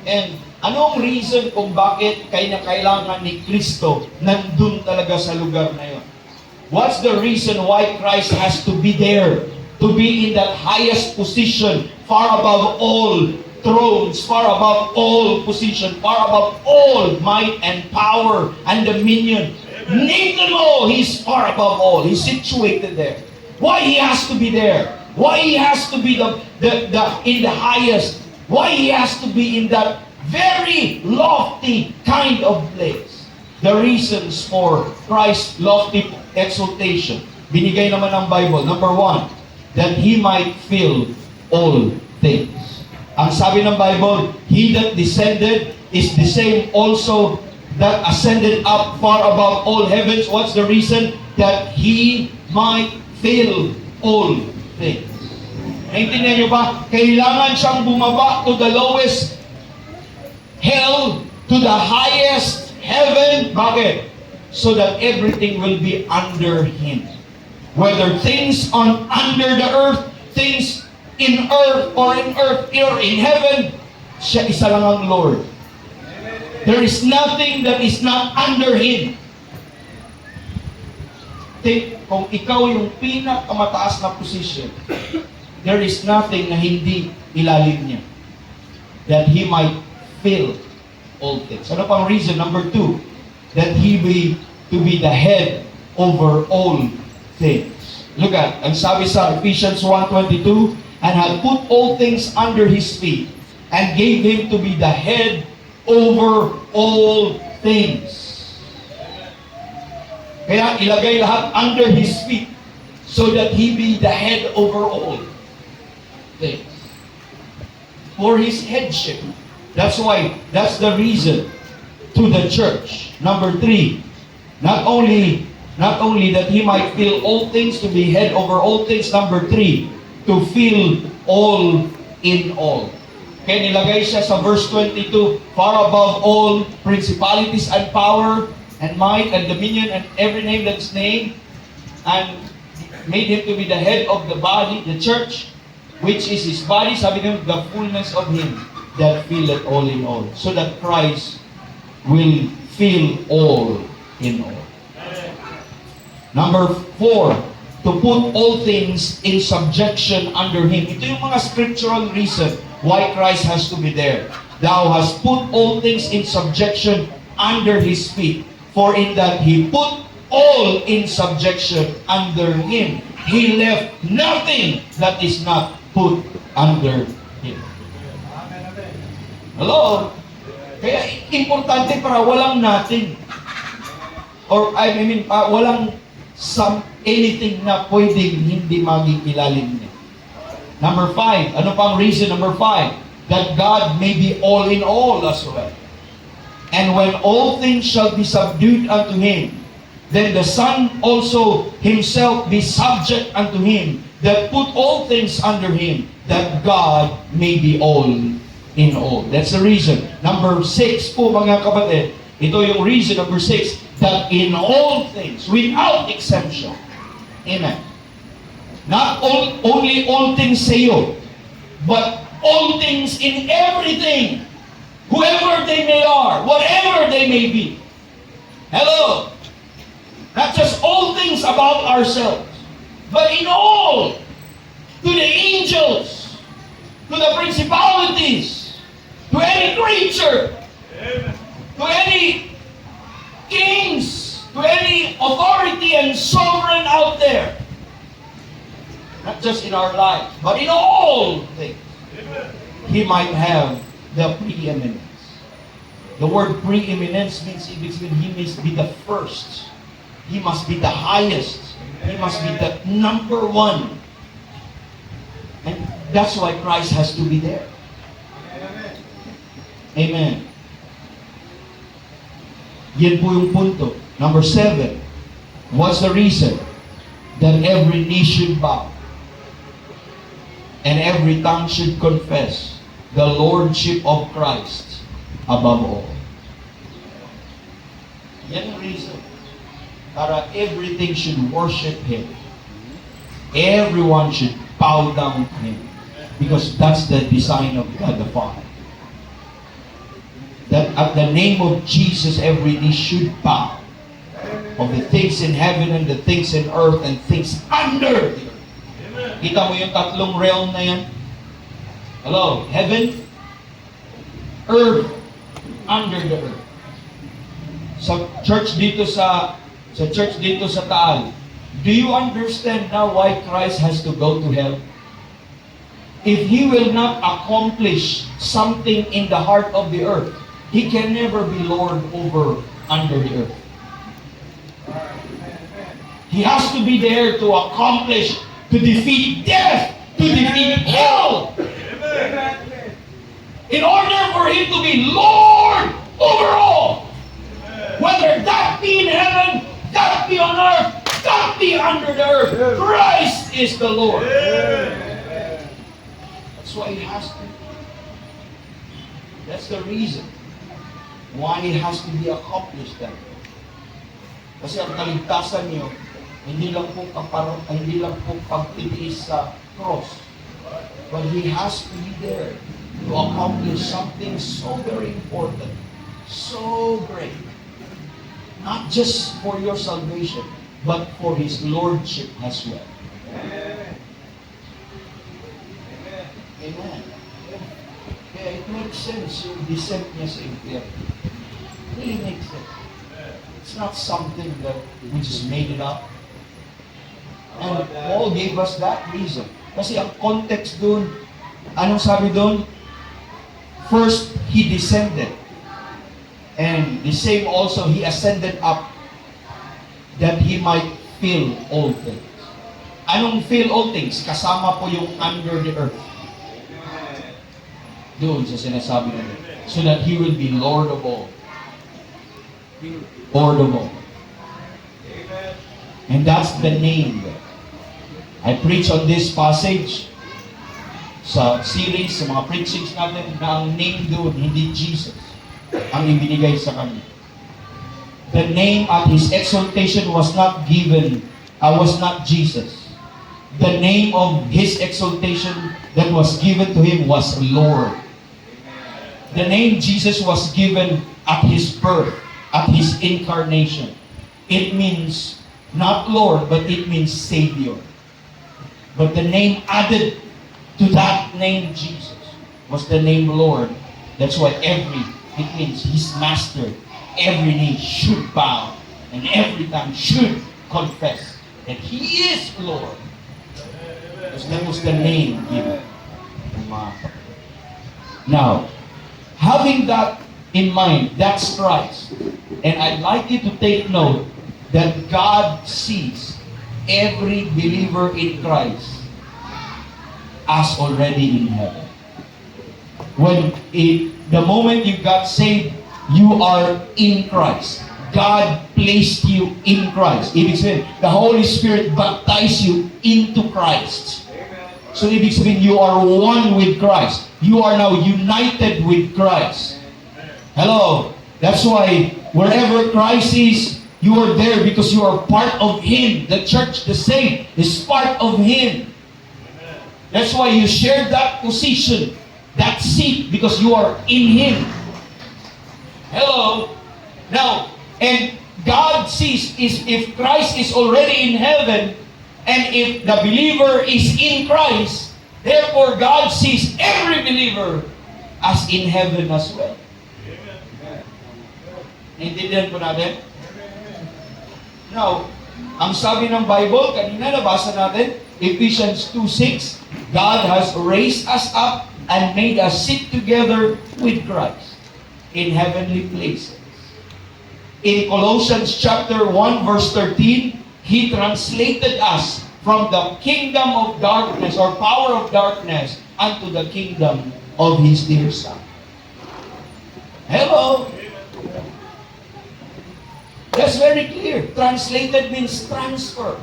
And anong reason kung bakit kailangan ni Kristo nandun talaga sa lugar na yun? What's the reason why Christ has to be there? To be in that highest position, far above all thrones, far above all position, far above all might and power and dominion. Name them all, He's far above all. He's situated there. Why He has to be there? Why He has to be in the highest? Why He has to be in that very lofty kind of place? The reasons for Christ's lofty exaltation. Binigay naman ng Bible. Number 1, that He might fill all things. Ang sabi ng Bible, He that descended is the same also that ascended up far above all heavens. What's the reason? That He might fill all things. Naintindihan niyo ba? Kailangan siyang bumaba to the lowest hell to the highest heaven. Bakit? So that everything will be under Him. Whether things under the earth, things in earth or in heaven, siya isa lang ang Lord. There is nothing that is not under Him. Kung ikaw yung pinakamataas na position, there is nothing na hindi ilalim niya. That He might fill all things. Ano pang reason? Number 2, that He be to be the head over all things. Look at, ang sabi sa Ephesians 1:22, and had put all things under His feet, and gave Him to be the head over all things. Kaya ilagay lahat under His feet, so that He be the head over all things. for His headship. That's why, that's the reason to the church. Number 3, not only that He might fill all things, to be head over all things. Number 3, to fill all in all. Kaya nilagay siya sa verse 22, far above all principalities and power and might and dominion and every name that's named, and made Him to be the head of the body, the church, which is His body, sabi niyo, the fullness of Him that filleth all in all. So that Christ will fill all in all. Number 4, to put all things in subjection under Him. Ito yung mga scriptural reason why Christ has to be there. Thou hast put all things in subjection under His feet. For in that He put all in subjection under Him. He left nothing that is not put under Him. Hello? Kaya importante para walang natin. Or walang anything na pwedeng hindi maging ilalim niya. Number 5, ano pang reason? Number 5, that God may be all in all as well. And when all things shall be subdued unto Him, then the Son also Himself be subject unto Him, that put all things under Him, that God may be all in all. That's the reason. Number 6 po mga kapatid, ito yung reason, number 6, that in all things, without exemption, amen, not only all things sa iyo, but all things in everything, whoever they may are, whatever they may be. Hello? Not just all things about ourselves, but in all, to the angels, to the principalities, to any creature, to any kings, to any authority and sovereign out there. Not just in our lives, but in all things. He might have the preeminence. The word preeminence means He must be the first. He must be the highest. He must be the number one. And that's why Christ has to be there. Amen. Yan po yung punto. Number 7, what's the reason? That every knee should bow and every tongue should confess the Lordship of Christ above all. Yan ang reason. Para everything should worship Him. Everyone should bow down to Him. Because that's the design of God the Father. That at the name of Jesus, every knee should bow. Of the things in heaven and the things in earth and things under the earth. Kita mo yung tatlong realm na yan? Hello? Heaven, earth, under the earth. Sa church dito sa Taal, do you understand now why Christ has to go to hell? If He will not accomplish something in the heart of the earth, He can never be Lord over under the earth. He has to be there to accomplish, to defeat death, to defeat hell. In order for Him to be Lord over all. Whether that be in heaven, that be on earth, that be under the earth, Christ is the Lord. That's why He has to. That's the reason why it has to be accomplished that way. Kasi ang kaligtasan niyo, hindi lang po pagtitiis sa cross, but He has to be there to accomplish something so very important, so great. Not just for your salvation, but for His Lordship as well. Amen. Kaya it makes sense yung descent niya sa impyerno. It really makes sense. It's not something that we just made it up. And Paul gave us that reason. Kasi ang context dun, anong sabi dun? First, He descended. And the same also, He ascended up that He might fill all things. Anong fill all things? Kasama po yung under the earth. Doon sa sinasabi natin. So that He will be Lord of all. Lord of all. And that's the name. I preach on this passage sa series, sa mga preachings natin, na ang name doon, hindi Jesus, ang ibinigay sa Kanya. The name at His exaltation was not given, was not Jesus. The name of His exaltation that was given to Him was Lord. The name Jesus was given at His birth, at His incarnation. It means not Lord, but it means Savior. But the name added to that name Jesus was the name Lord. That's why it means His Master. Every knee should bow and every tongue should confess that He is Lord. Because that was the name given. Now, having that in mind, that's Christ. And I'd like you to take note that God sees every believer in Christ as already in heaven. The moment you got saved, you are in Christ. God placed you in Christ. Ibig sabihin, the Holy Spirit baptized you into Christ. So ibig sabihin, you are one with Christ. You are now united with Christ. Hello. That's why wherever Christ is, you are there because you are part of Him. The church, the saint, is part of Him. That's why you share that position, that seat, because you are in Him. Hello. Now, and God sees if Christ is already in heaven, and if the believer is in Christ, therefore God sees every believer as in heaven as well. Naintindihan po natin? Now, ang sabi ng Bible, kanina nabasa natin, Ephesians 2:6, God has raised us up and made us sit together with Christ in heavenly places. In Colossians chapter 1 verse 13, He translated us from the kingdom of darkness or power of darkness unto the kingdom of His dear Son. Hello? That's very clear. Translated means transfer.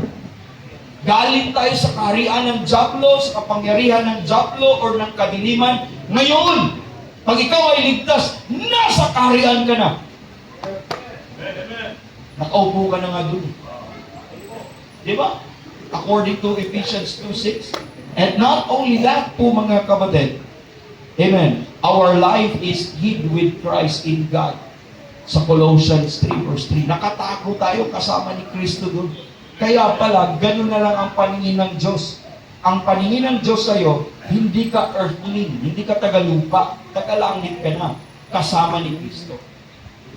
Galing tayo sa kaharian ng Diablo, sa kapangyarihan ng Diablo or ng kadiliman. Ngayon, pag ikaw ay ligtas, nasa kaharian ka na. Nakaupo ka na nga dun. Di ba? According to Ephesians 2:6. And not only that po mga kapatid, amen, our life is hid with Christ in God. Sa Colossians 3 verse 3, nakatago tayo kasama ni Kristo doon. Kaya pala, ganun na lang ang paningin ng Diyos. Ang paningin ng Diyos sa'yo, hindi ka earthling, hindi ka tagalupa, tagalangit ka na, kasama ni Kristo.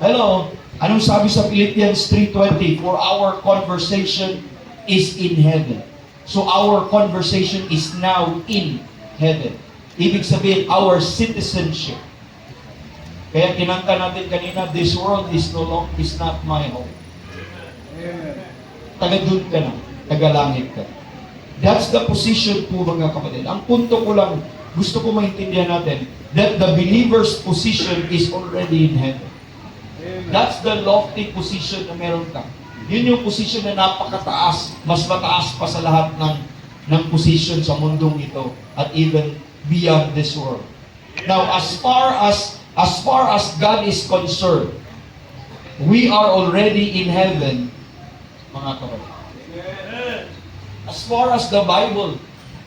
Hello? Anong sabi sa Philippians 3:20? For our conversation is in heaven. So our conversation is now in heaven. Ibig sabihin, our citizenship. Kaya kinanta natin kanina, this world is not my home. Taga-dun ka na, taga-langit ka. That's the position po mga kapatid. Ang punto ko lang, gusto ko maintindihan natin, that the believer's position is already in heaven. That's the lofty position na meron ka. Yun yung position na napakataas, mas mataas pa sa lahat ng position sa mundong ito at even beyond this world. Now, as far as God is concerned, we are already in heaven, mga kapatid. As far as the Bible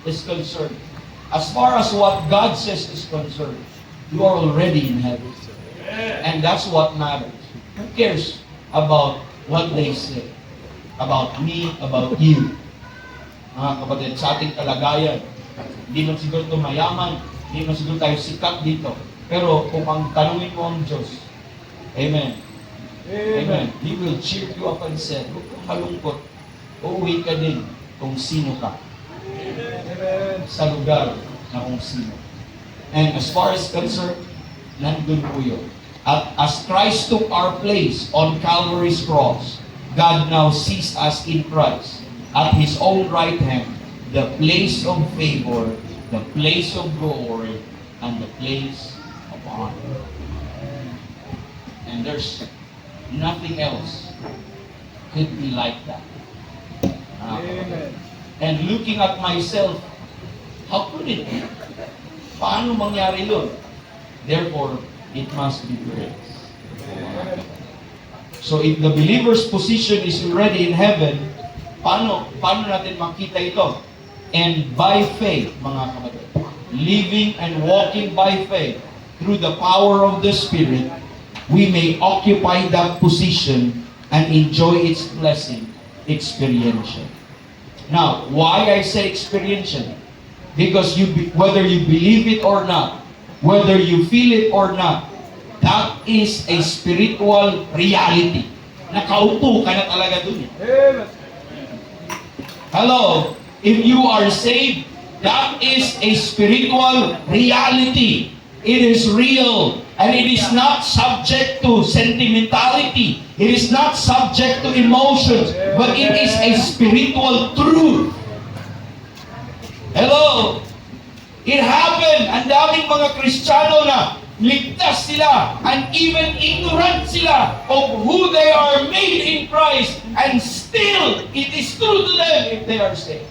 is concerned, as far as what God says is concerned, you are already in heaven. And that's what matters. Who cares about what they say? About me, about you. Mga kapatid, sa ating kalagayan, hindi man siguro ito mayaman, hindi man siguro tayo sikat dito. Pero kung ang tanungin mo ang Diyos, Amen. Amen. He will cheer you up and say, huwag kang malungkot. Uuwi ka din kung sino ka. Amen. Sa lugar na kung sino. And as far as concerned, nandun po yun. At as Christ took our place on Calvary's cross, God now sees us in Christ at His own right hand, the place of favor, the place of glory, and the place of honor. And there's nothing else could be like that. And looking at myself, how could it be? Paano mangyari yun? Therefore, it must be grace. So if the believer's position is already in heaven, paano natin makita ito? And by faith, mga kapatid, living and walking by faith through the power of the Spirit, we may occupy that position and enjoy its blessing experientially. Now, why I say experientially? Because whether you believe it or not, whether you feel it or not, that is a spiritual reality. Nakaupo ka na talaga dun. Hello? If you are saved, that is a spiritual reality. It is real. And it is not subject to sentimentality. It is not subject to emotions. But it is a spiritual truth. Hello? It happened. Ang daming mga Kristiyano na ligtas sila and even ignorant sila of who they are made in Christ, and still it is true to them if they are saved.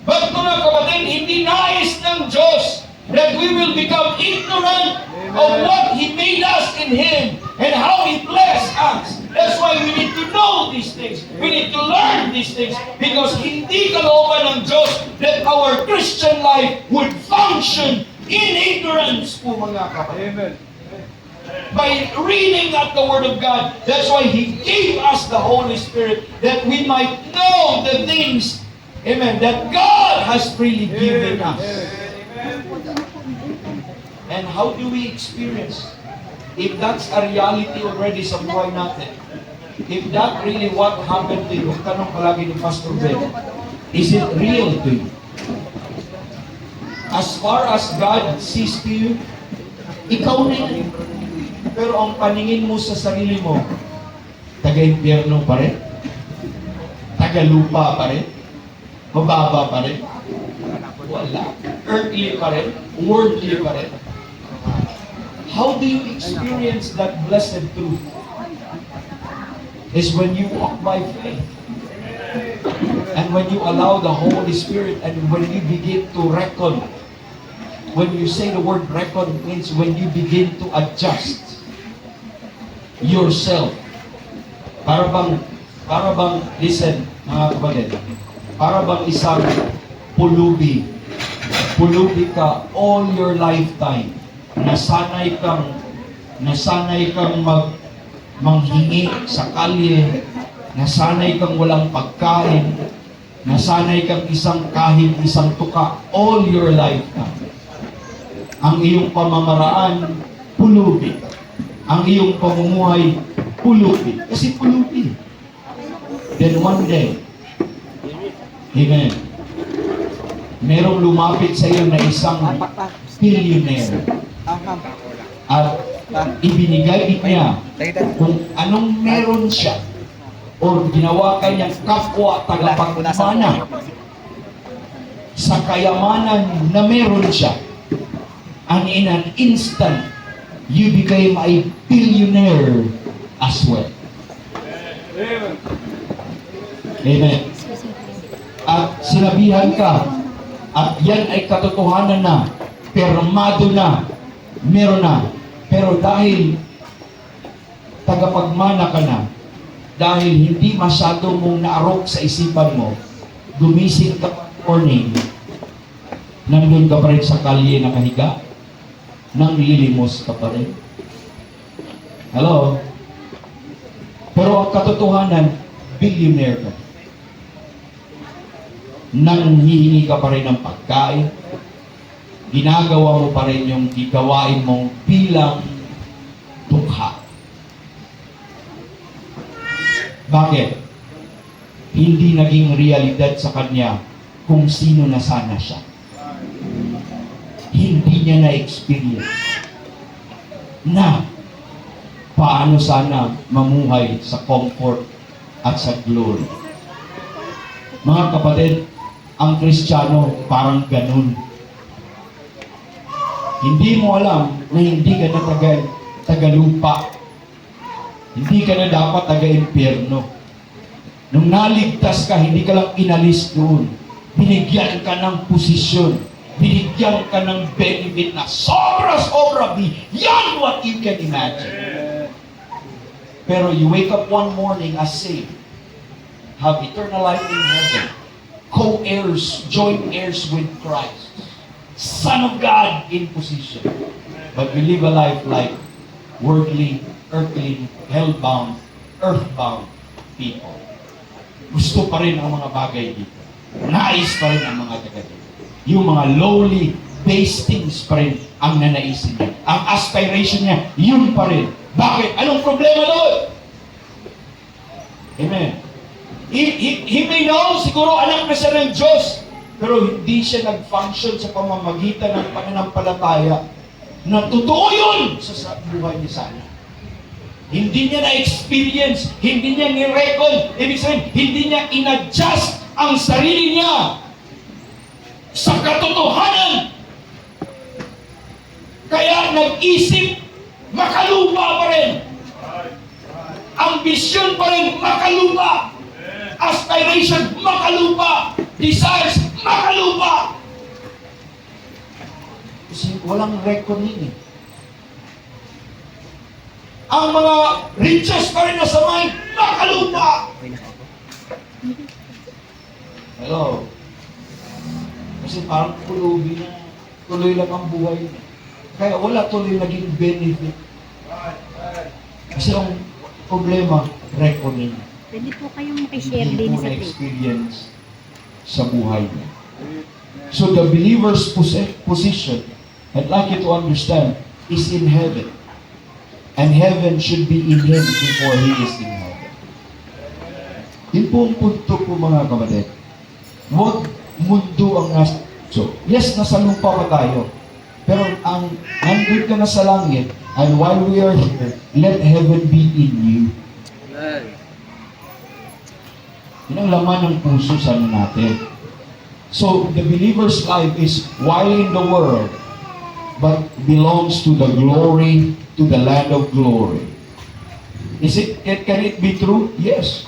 But mga kapatid, hindi nais ng Diyos that we will become ignorant of what He made us in Him and how He blessed us. That's why we need to know these things. We need to learn these things, because hindi kalooban ng Diyos that our Christian life would function in ignorance po mga kapatid. Amen. By reading at the Word of God, that's why He gave us the Holy Spirit, that we might know the things, amen, that God has freely given us. And how do we experience? If that's a reality already sa buhay natin, if that really what happened to you, tanong palagi ni Pastor Ben, is it real to you? As far as God sees to you, ikaw na yun. Pero ang paningin mo sa sarili mo, taga-impyerno pa rin, taga-lupa pa rin, mababa pa rin, wala. Earthly pa rin, worldly pa rin. How do you experience that blessed truth? Is when you walk by faith. And when you allow the Holy Spirit, and when you begin to reckon. When you say the word reckon, means when you begin to adjust yourself. Para bang, listen, mga kapatid, para bang isang pulubi. Pulubi ka all your lifetime. Nasanay kang manghingi sa kalye, nasanay kang walang pagkain, nasanay kang kahit isang tuka all your lifetime. Ang iyong pamamaraan, pulubi. Ang iyong pamumuhay, pulubi. Kasi pulubi. Then one day, amen, merong lumapit sa iyo na isang billionaire. At ibinigay niya kung anong meron siya o ginawa kanyang kapwa tagapagmana sa kayamanan na meron siya. And in an instant, you became a billionaire as well. Amen. At sinabihan ka, at yan ay katotohanan na, permado na, meron na. Pero dahil tagapagmana ka na, dahil hindi masyado mong naarok sa isipan mo, gumising ka morning, nandun ka pa rin sa kalye na kahiga, nang lilimos ka pa rin. Hello? Pero ang katotohanan, billionaire ka. Nang hihingi ka pa rin ng pagkain, ginagawa mo pa rin yung gigawain mong bilang tukha. Bakit? Hindi naging realidad sa kanya kung sino na sana siya. Hindi niya na-experience na paano sana mamuhay sa comfort at sa glory. Mga kapatid, ang Kristiyano parang ganun. Hindi mo alam na hindi ka na tagalupa. Hindi ka na dapat taga-impyerno. Nung naligtas ka, hindi ka lang inalis doon. Binigyan ka ng posisyon. Binigyan ka ng benefit na sobra-sobra beyond what you can imagine. Pero you wake up one morning as saved, have eternal life in heaven, co-heirs, joint heirs with Christ, Son of God in position. But we live a life like worldly, earthly, hell-bound, earthbound people. Gusto pa rin ang mga bagay dito. Nais pa rin ang mga taga dito. Yung mga lowly, base things pa rin ang nanaisin niya. Ang aspiration niya, yun pa rin. Bakit? Anong problema doon? Amen. He may know, siguro anak na siya ng Diyos, pero hindi siya nag-function sa pamamagitan ng pananampalataya na totoo yun sa buhay niya sana. Hindi niya na-experience, hindi niya ni-reckon, ibig sabihin, hindi niya in-adjust ang sarili niya sa katotohanan. Kaya nag-isip, makalupa pa rin. Ambisyon pa rin, makalupa. Aspiration, makalupa. Desires, makalupa. Kasi walang reckoning eh. Ang mga riches pa rin nasa mind, makalupa. Hello. Kasi parang kulubi na, tuloy lang ang buhay niya. Kaya wala tuloy naging benefit. Kasi ang problema, reckoning. Pwede po kayong makishare Hindi din mo sa tape. na-experience sa buhay niya. So the believer's position, I'd like you to understand, is in heaven. And heaven should be in him before he is in heaven. Yun po ang punto po mga kapatid. Huwag mundo ang nasa... So, yes, nasa lupa pa tayo. Pero ang nandun ka na sa langit, and while we are here, let heaven be in you. Yun ang laman ng puso sa natin. So, the believer's life is while in the world, but belongs to the glory, to the land of glory. Can it be true? Yes.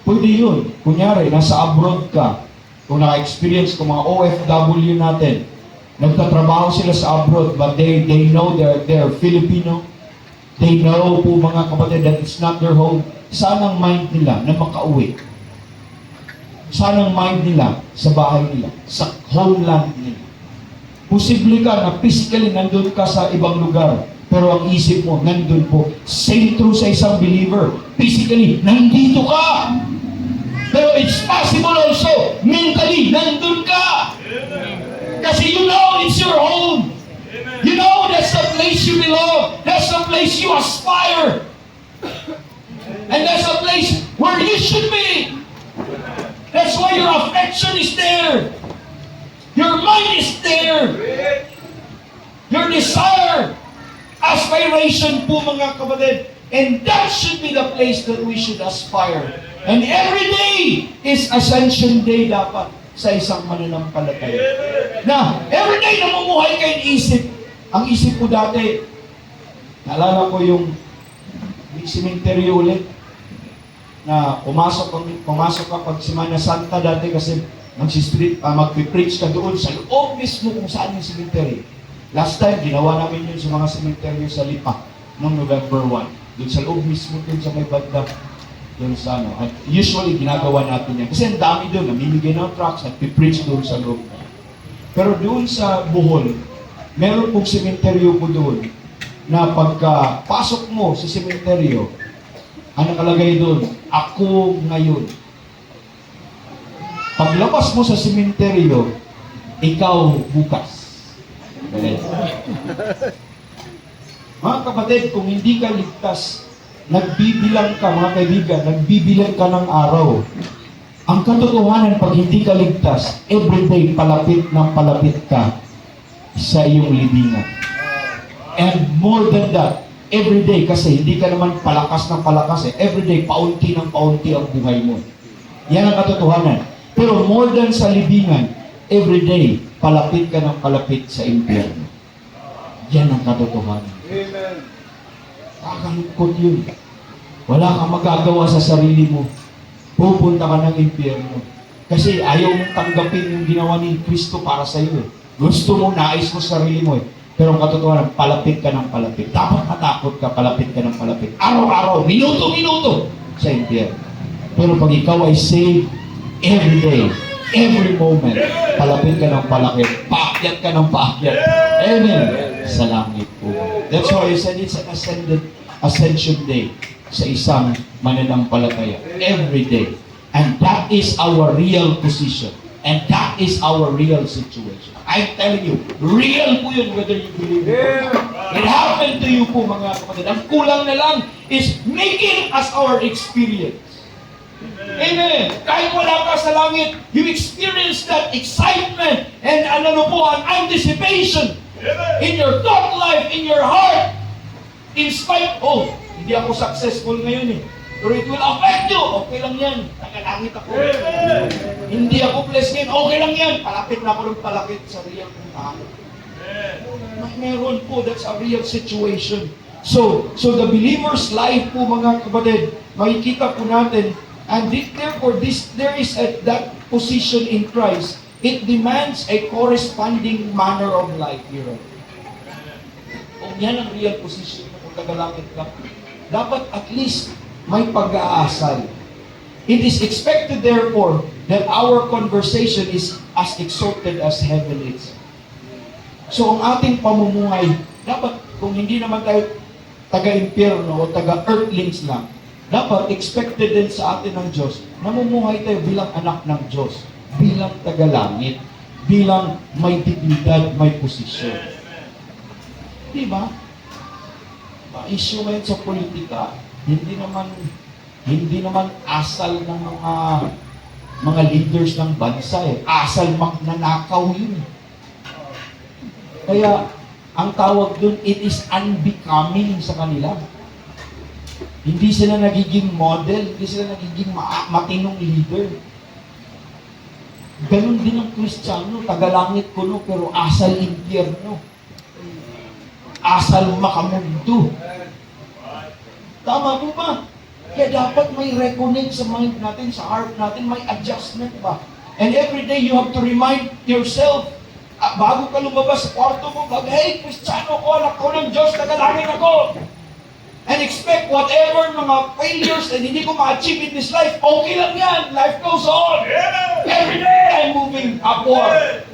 Pwede yun. Kunyari, nasa abroad ka, kung naka-experience ko mga OFW natin, nagtatrabaho sila sa abroad, but they know they're Filipino. They know po mga kapatid that it's not their home. Sanang mind nila na makauwi. Sanang mind nila sa bahay nila, sa homeland nila. Posible ka na physically nandun ka sa ibang lugar, pero ang isip mo nandun po. Same true sa isang believer. Physically, nandito ka. Pero it's possible also, mentally, nandun ka. Kasi you know it's your home. You know that's the place you belong. That's the place you aspire. And that's the place where you should be. That's why your affection is there. Your mind is there. Your desire, aspiration po mga kapatid. And that should be the place that we should aspire. And every day is Ascension Day dapat sa isang mananampalataya. Na every day namumuhay kayo isip. Ang isip ko dati, naalala ko yung cemetery ulit na pumasok ka pag Semana Santa dati kasi magpipreach ka doon sa loob mismo kung saan yung cemetery. Last time, ginawa namin yun sa mga cemetery sa Lipa noong November 1. Doon sa loob mismo doon sa may banda. Doon sa ano. At usually, ginagawa natin yan. Kasi ang dami doon, namimigay ng trucks at pipreach doon sa loob. Pero doon sa Bohol, meron pong sementeryo po doon na pagka pasok mo sa sementeryo, ang nakalagay doon, ako ngayon. Paglabas mo sa sementeryo, ikaw bukas. Okay. Mga kapatid, kung hindi ka ligtas, nagbibilang ka, mga kaibigan, nagbibilang ka ng araw. Ang katotohanan, pag hindi ka ligtas, everyday palapit ng palapit ka sa iyong libingan. And more than that, everyday, kasi hindi ka naman palakas ng palakas eh. Everyday, paunti ng paunti ang buhay mo. Yan ang katotohanan. Pero more than sa libingan, everyday, palapit ka ng palapit sa impyerno. Yan ang katotohanan. Amen. Kakalungkot yun. Wala kang magagawa sa sarili mo. Pupunta ka ng impyerno. Kasi ayaw mong tanggapin yung ginawa ni Kristo para sa iyo. Gusto mo, nais mo sa sarili mo. Pero ang katotohanan, palapit ka ng palapit. Dapat matakot ka, palapit ka ng palapit. Araw-araw, minuto-minuto sa impyerno. Pero pag ikaw ay saved, every day, every moment, palapit ka ng palapit. Paakyat ka ng paakyat. Amen. Sa langit po. That's why I said it's an ascension day sa isang mananampalataya. Every day. And that is our real position. And that is our real situation. I'm telling you, real po yun whether you believe it or not. It happened to you po mga kapatid. Ang kulang na lang is making as our experience. Amen. Kahit wala ka sa langit, you experience that excitement and ano po, an anticipation in your thought life, in your heart. In spite, hindi ako successful ngayon eh. Pero it will affect you. Okay lang yan. Nakalangit ako. Hindi ako blessed ngayon. Okay lang yan. Palapit na ako ng palapit sa real kong tao. Meron po. That's a real situation. So the believer's life po mga kapatid, makikita po natin, and therefore there is that position in Christ. It demands a corresponding manner of life here. Kung yan ang real position mo kung tagalangit ka, dapat at least may pag-aasal. It is expected therefore that our conversation is as exalted as heaven is. So ang ating pamumuhay, dapat kung hindi naman tayo taga-impyerno o taga-earthlings lang, dapat expected din sa atin ng Diyos, namumuhay tayo bilang anak ng Diyos, bilang taga-langit, bilang may dignidad, may posisyon. Diba? Ma-issue ngayon sa politika, hindi naman asal ng mga leaders ng bansa eh. Asal magnanakaw yun. Kaya ang tawag dun, it is unbecoming sa kanila. Hindi sila nagiging model, hindi sila nagiging matinong leader. Ganon din ang Kristiyano, tagalangit kuno pero asal impyerno. Asal makamundo. Tama po ba? Kaya dapat may reconnect sa mind natin, sa heart natin, may adjustment ba? And every day you have to remind yourself, bago ka lumabas sa kwarto mo, hey, Kristiyano ko, anak ko ng Diyos, tagalangin ako. And expect whatever mga failures and hindi ko ma-achieve in this life, okay lang yan, life goes on. Every day I'm moving upward.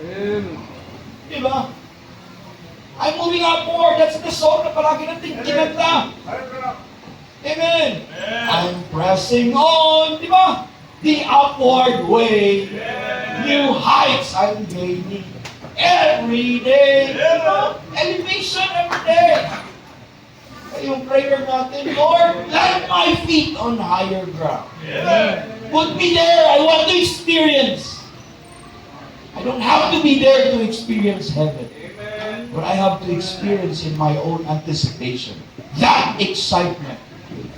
Diba? I'm moving upward, that's the song na palagi natin kinanta. Amen. I'm pressing on, di ba? The upward way. New heights I'm gaining. Every day. Di ba? Elevation every day. Yung prayer natin, Lord, plant my feet on higher ground. Put me there. I want to experience. I don't have to be there to experience heaven. But I have to experience in my own anticipation. That excitement.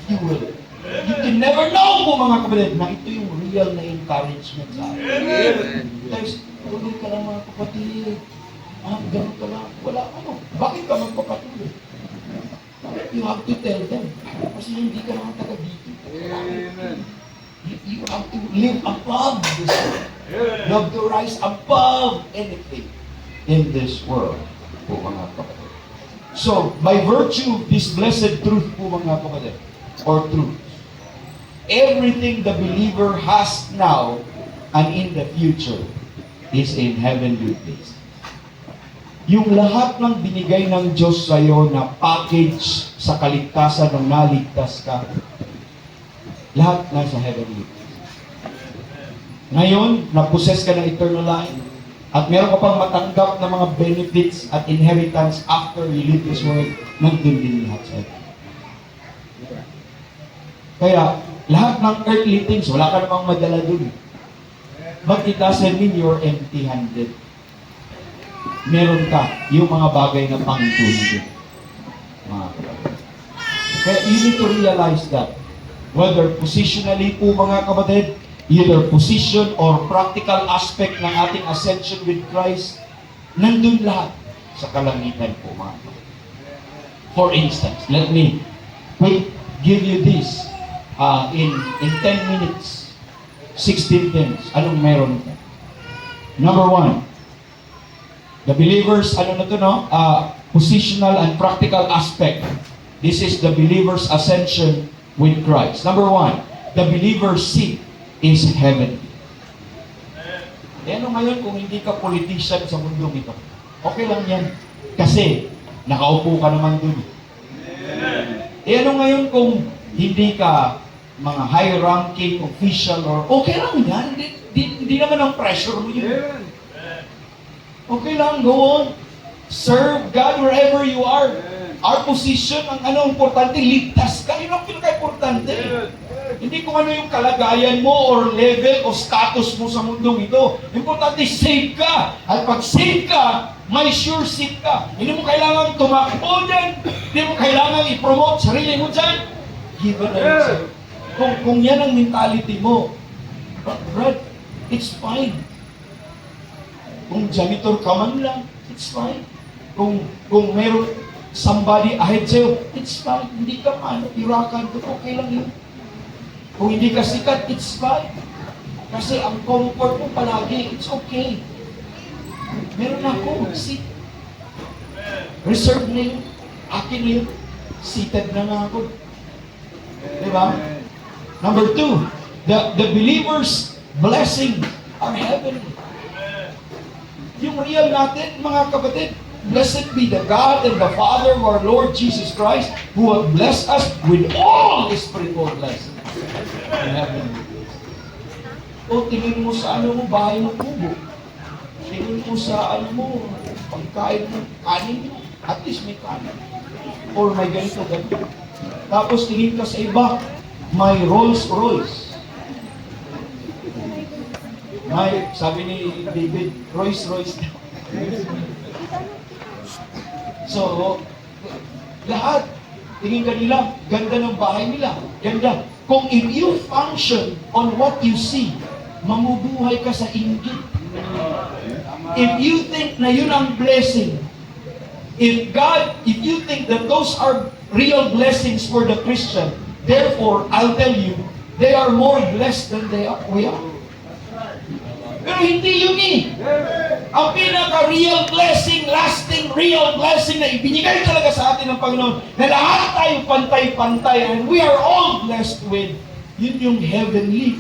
You will. You can never know po mga kapatid na ito yung real na encouragement sa atin. Guys, tuloy ka lang mga kapatid. Ganun ka lang. Wala ano. Bakit ka magpapatuloy? You have to tell them. Kasi hindi ka naman taga dito. You have to live above this world. You have to rise above anything in this world po mga kapatid. So, by virtue of this blessed truth po mga kapatid, or truth. Everything the believer has now and in the future is in heavenly place. Yung lahat ng binigay ng Diyos sa iyo na package sa kaligtasan nung naligtas ka, lahat nasa heavenly place. Ngayon, na-possess ka ng eternal life at meron ka pang matanggap na mga benefits at inheritance after you leave this world, nandun din lahat sa heaven. Kaya, lahat ng earthly things, wala ka namang madala dun. But it doesn't mean you're empty-handed. Meron ka yung mga bagay na pangtulong. Kaya you need to realize that. Whether positionally po mga kapatid, either position or practical aspect ng ating ascension with Christ, nandun lahat sa kalangitan po mga kapatid. For instance, let me give you this in 10 minutes. 16 things. Anong meron ka? Number 1, the believers, ano na to, no? Positional and practical aspect. This is the believer's ascension with Christ. Number 1, the believer's seat is heaven. Eh ano ngayon kung hindi ka politician sa mundong ito? Okay lang yan. Kasi, nakaupo ka naman dun. Eh ano ngayon kung hindi ka mga high-ranking official or okay lang yan. Hindi naman ang pressure mo yun. Okay lang, go on. Serve God wherever you are. Our position, ang importante, ligtas ka. Yun ang pinaka-importante. Hindi kung ano yung kalagayan mo or level o status mo sa mundong ito. Importante, save ka. At pag save ka, may sure seat ka. Hindi mo kailangan tumakbo dyan. Hindi mo kailangan i-promote sarili mo dyan. Given na yun sa'yo. Kung yan ang mentality mo, Brad, it's fine. Kung janitor ka man lang, it's fine. Kung meron somebody ahead sa'yo, it's fine. Hindi ka irakan doon, okay lang yun. Kung hindi ka sikat, it's fine. Kasi ang comfort mo palagi, it's okay. Meron ako, seat. Reserve na yun. Akin na yun. Seated na nga ako. Diba? Number 2, the believer's blessing are heavenly. Yung real natin, mga kapatid, blessed be the God and the Father of our Lord Jesus Christ, who have blessed us with all His spiritual blessings in heaven. O tingin mo sa bahay mo kubo. Tingin mo sa pagkain mo, kanin mo. At least may kanin. Or may ganito. Tapos tingin ka sa iba, may Rolls Royce. May, sabi ni David, Royce. So, lahat, tingin ka nila, ganda ng bahay nila. Ganda. Kung if you function on what you see, mamubuhay ka sa inggit. If you think na yun ang blessing, if you think that those are real blessings for the Christian, therefore, I'll tell you, they are more blessed than we are. Pero hindi yun eh. Ang pinaka-real blessing, lasting real blessing na ibinigay talaga sa atin ng Panginoon, na lahat tayo pantay-pantay, and we are all blessed with, yun yung heavenly.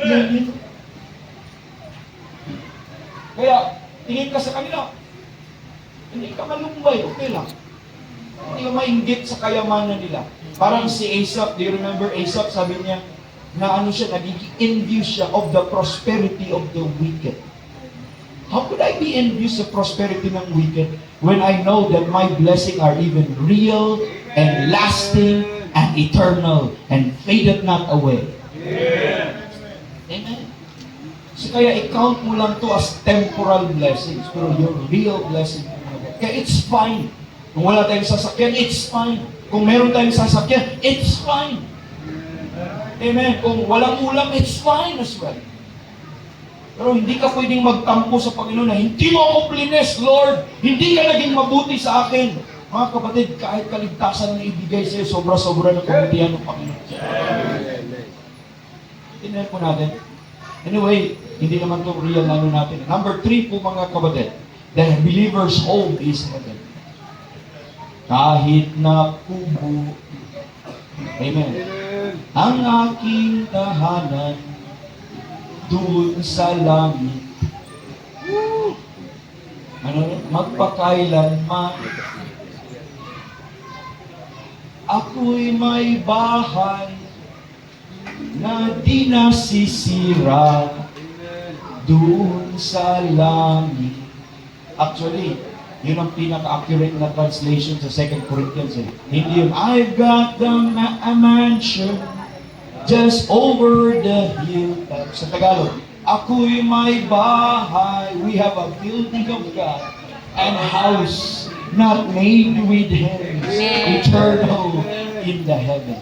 Yun. Kaya, tingin ka sa kanila, hindi ka malumbay, okay lang. Hindi ka mainggit sa kayamanan nila. Parang si Aesop, do you remember Aesop? Sabi niya, na nagiging envious siya of the prosperity of the wicked. How could I be envious of prosperity ng wicked when I know that my blessings are even real and lasting and eternal and faded not away? Amen. So kaya i-count mo lang to as temporal blessings, pero your real blessing. Kaya it's fine. Kung wala tayong sasakyan, it's fine. Kung meron tayong sasakyan, it's fine. Amen. Kung walang ulam, it's fine as well. Pero hindi ka pwedeng magtampo sa Panginoon na hindi mo ako bless, Lord. Hindi ka naging mabuti sa akin. Mga kapatid, kahit kaligtasan na ibigay sa'yo, sobra-sobra ng kabutihan ng Panginoon. Tingnan po natin. Anyway, hindi naman ito real na natin. Number 3 po mga kapatid, the believer's home is heaven. Kahit na kubo, amen, ang aking tahanan doon sa langit. Magpakailanman ako'y may bahay na di nasisira doon sa langit. Actually, yun ang pinaka-accurate na translation sa 2 Corinthians. Hindi yun, I've got a mansion just over the hill. Sa Tagalog, ako'y may bahay. We have a building of God and a house not made with hands, eternal in the heaven.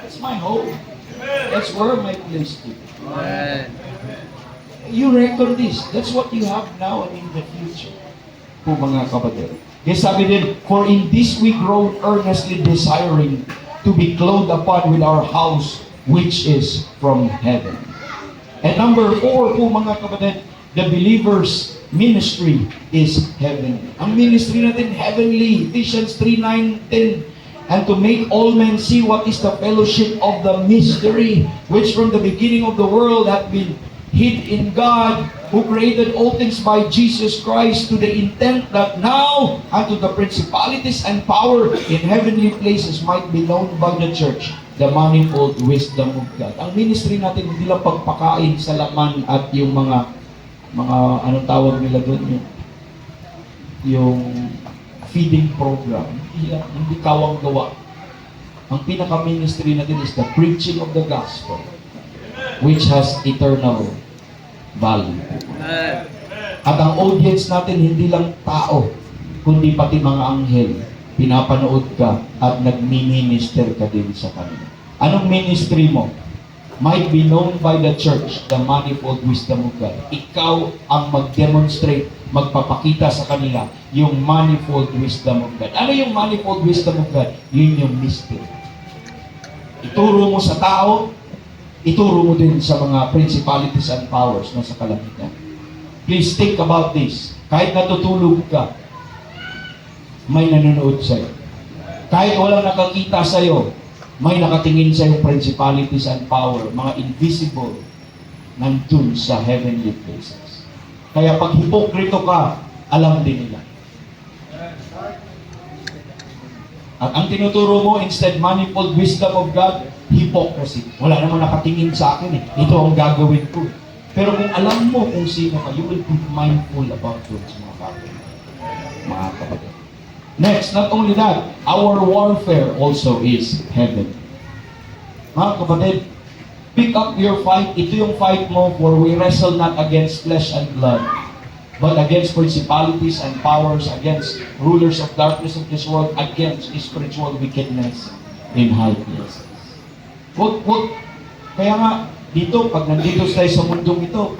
That's my hope. That's where my place is. You reckon this. That's what you have now and in the future. Po mga kapatid. Kaya sabi din, for in this we grow earnestly desiring to be clothed upon with our house which is from heaven. And number 4 po mga kapatid, the believer's ministry is heavenly. Ang ministry natin heavenly, Ephesians 3:9-10. And to make all men see what is the fellowship of the mystery, which from the beginning of the world hath been hid in God, who created all things by Jesus Christ, to the intent that now unto the principalities and power in heavenly places might be known by the church the manifold wisdom of God. Ang ministry natin hindi lang pagpakain sa laman at yung mga anong tawag nila doon, yung feeding program. Hindi kawang gawa. Ang pinaka-ministry natin is the preaching of the gospel, which has eternal value. At ang audience natin hindi lang tao, kundi pati mga anghel. Pinapanood ka at nagmi-minister ka din sa kanila. Anong ministry mo? Might be known by the church, the manifold wisdom of God. Ikaw ang mag-demonstrate, magpapakita sa kanila yung manifold wisdom of God. Ano yung manifold wisdom of God? Yun yung mystery. Ituro mo sa tao, ituro mo din sa mga principalities and powers na sa kalangitan. Please think about this. Kahit natutulog ka, may nanonood sa'yo. Kahit walang nakakita sa'yo, may nakatingin sa'yo principalities and power, mga invisible, nandun sa heavenly places. Kaya pag hipokrito ka, alam din nila. At ang tinuturo mo, instead manifold wisdom of God, hypocrisy. Wala naman nakatingin sa akin eh. Ito ang gagawin ko. Pero kung alam mo kung sino ka, you will be mindful about those mga bagay. Mga kapatid. Next, not only that, our warfare also is heaven. Mga kapatid, pick up your fight. Ito yung fight mo, for we wrestle not against flesh and blood, but against principalities and powers, against rulers of darkness of this world, against spiritual wickedness in high places. Kaya nga, dito, pag nandito tayo sa mundong ito,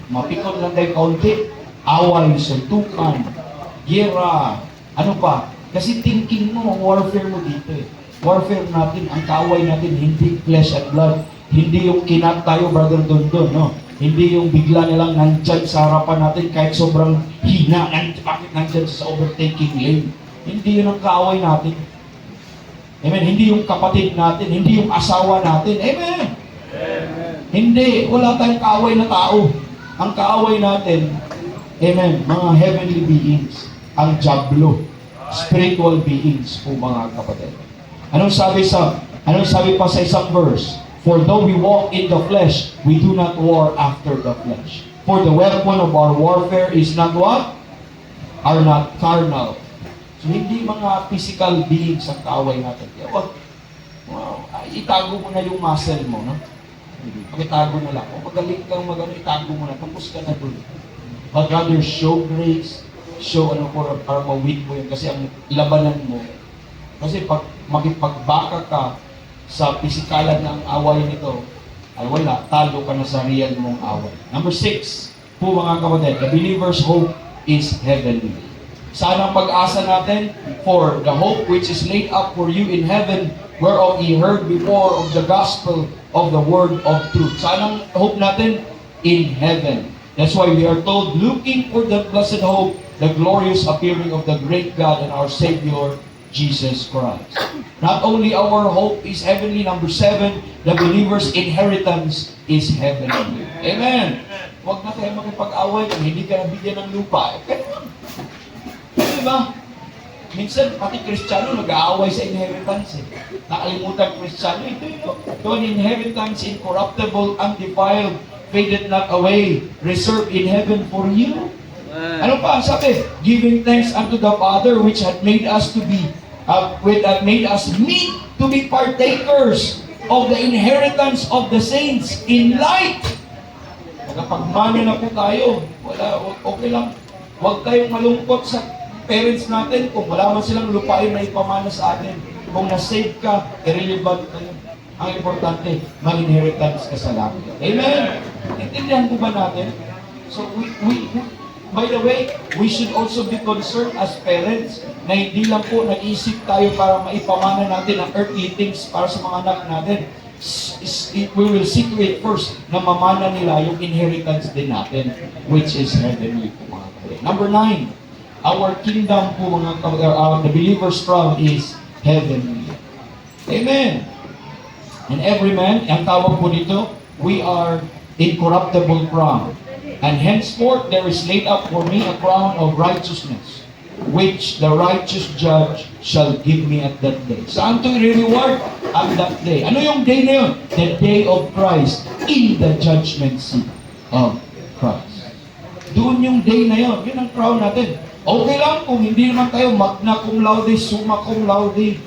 mapikon lang tayo kaunti, away, suntukan, gira, ano pa? Kasi thinking mo, warfare mo dito eh. Warfare natin, ang kaaway natin, hindi flesh and blood. Hindi yung kinat tayo, brother Dondon, no? Hindi yung bigla nilang nandyan sa harapan natin kahit sobrang hina, bakit nandyan sa overtaking lane. Hindi yun ang kaaway natin. Amen. Hindi yung kapatid natin, hindi yung asawa natin. Amen. Amen. Hindi, wala tayong kaaway na tao. Ang kaaway natin, amen, mga heavenly beings, ang diablo, spiritual beings po mga kapatid. Anong sabi pa sa isang verse? For though we walk in the flesh, we do not war after the flesh. For the weapon of our warfare is not what? Are not carnal. So hindi mga physical beings ang kaaway natin. Kaya itago mo na yung muscle mo, no? Pakitago na lang. Kung magaling kang itago mo na, tapos ka na doon. But rather show grace, show para ma-win mo yun. Kasi ang labanan mo, kasi pag makipagbaka ka sa pisikalan ng away nito, ay wala, talo ka na sa real mong away. Number 6, po mga kapatid, the believer's hope is heavenly. Saan ang pag-asa natin? For the hope which is laid up for you in heaven, whereof ye heard before of the gospel of the word of truth. Saan ang hope natin? In heaven. That's why we are told, looking for the blessed hope, the glorious appearing of the great God and our Savior, Jesus Christ. Not only our hope is heavenly, number 7, the believer's inheritance is heavenly. Amen. Huwag na tayo makipag-away kung hindi ka nabigyan ng lupa. Okay naman. Diba? Minsan, pati Kristiyano nag-aaway sa inheritance eh. Nakalimutan Kristiyano, ito. An inheritance incorruptible, undefiled, faded not away, reserved in heaven for you. Ano pa ang sabi? Giving thanks unto the Father which had made us to be made us meet to be partakers of the inheritance of the saints in light. Nagapagmana na po tayo. Okay lang. Huwag tayong malungkot sa parents natin kung wala man silang lupain na ipamana sa atin. Kung na-save ka, irrelevant tayo. Ang importante, mag-inheritance ka sa langit. Amen? Intindihan po ba natin? So, by the way, we should also be concerned as parents na hindi lang po nag-isip tayo para maipamana natin ang earthly things para sa mga anak natin. We will see to it first na mamana nila yung inheritance din natin, which is heavenly po mga kapatid. Number 9, our kingdom po mga kapatid, the believer's crown is heavenly. Amen. And every man, ang tawag po dito, we are incorruptible crown. And henceforth there is laid up for me a crown of righteousness, which the righteous judge shall give me at that day. Saan ito i-reward? At that day. Ano yung day na yun? The day of Christ in the judgment seat of Christ. Doon yung day na yun. Yun ang crown natin. Okay lang kung hindi naman tayo magna cum laude, summa cum laude.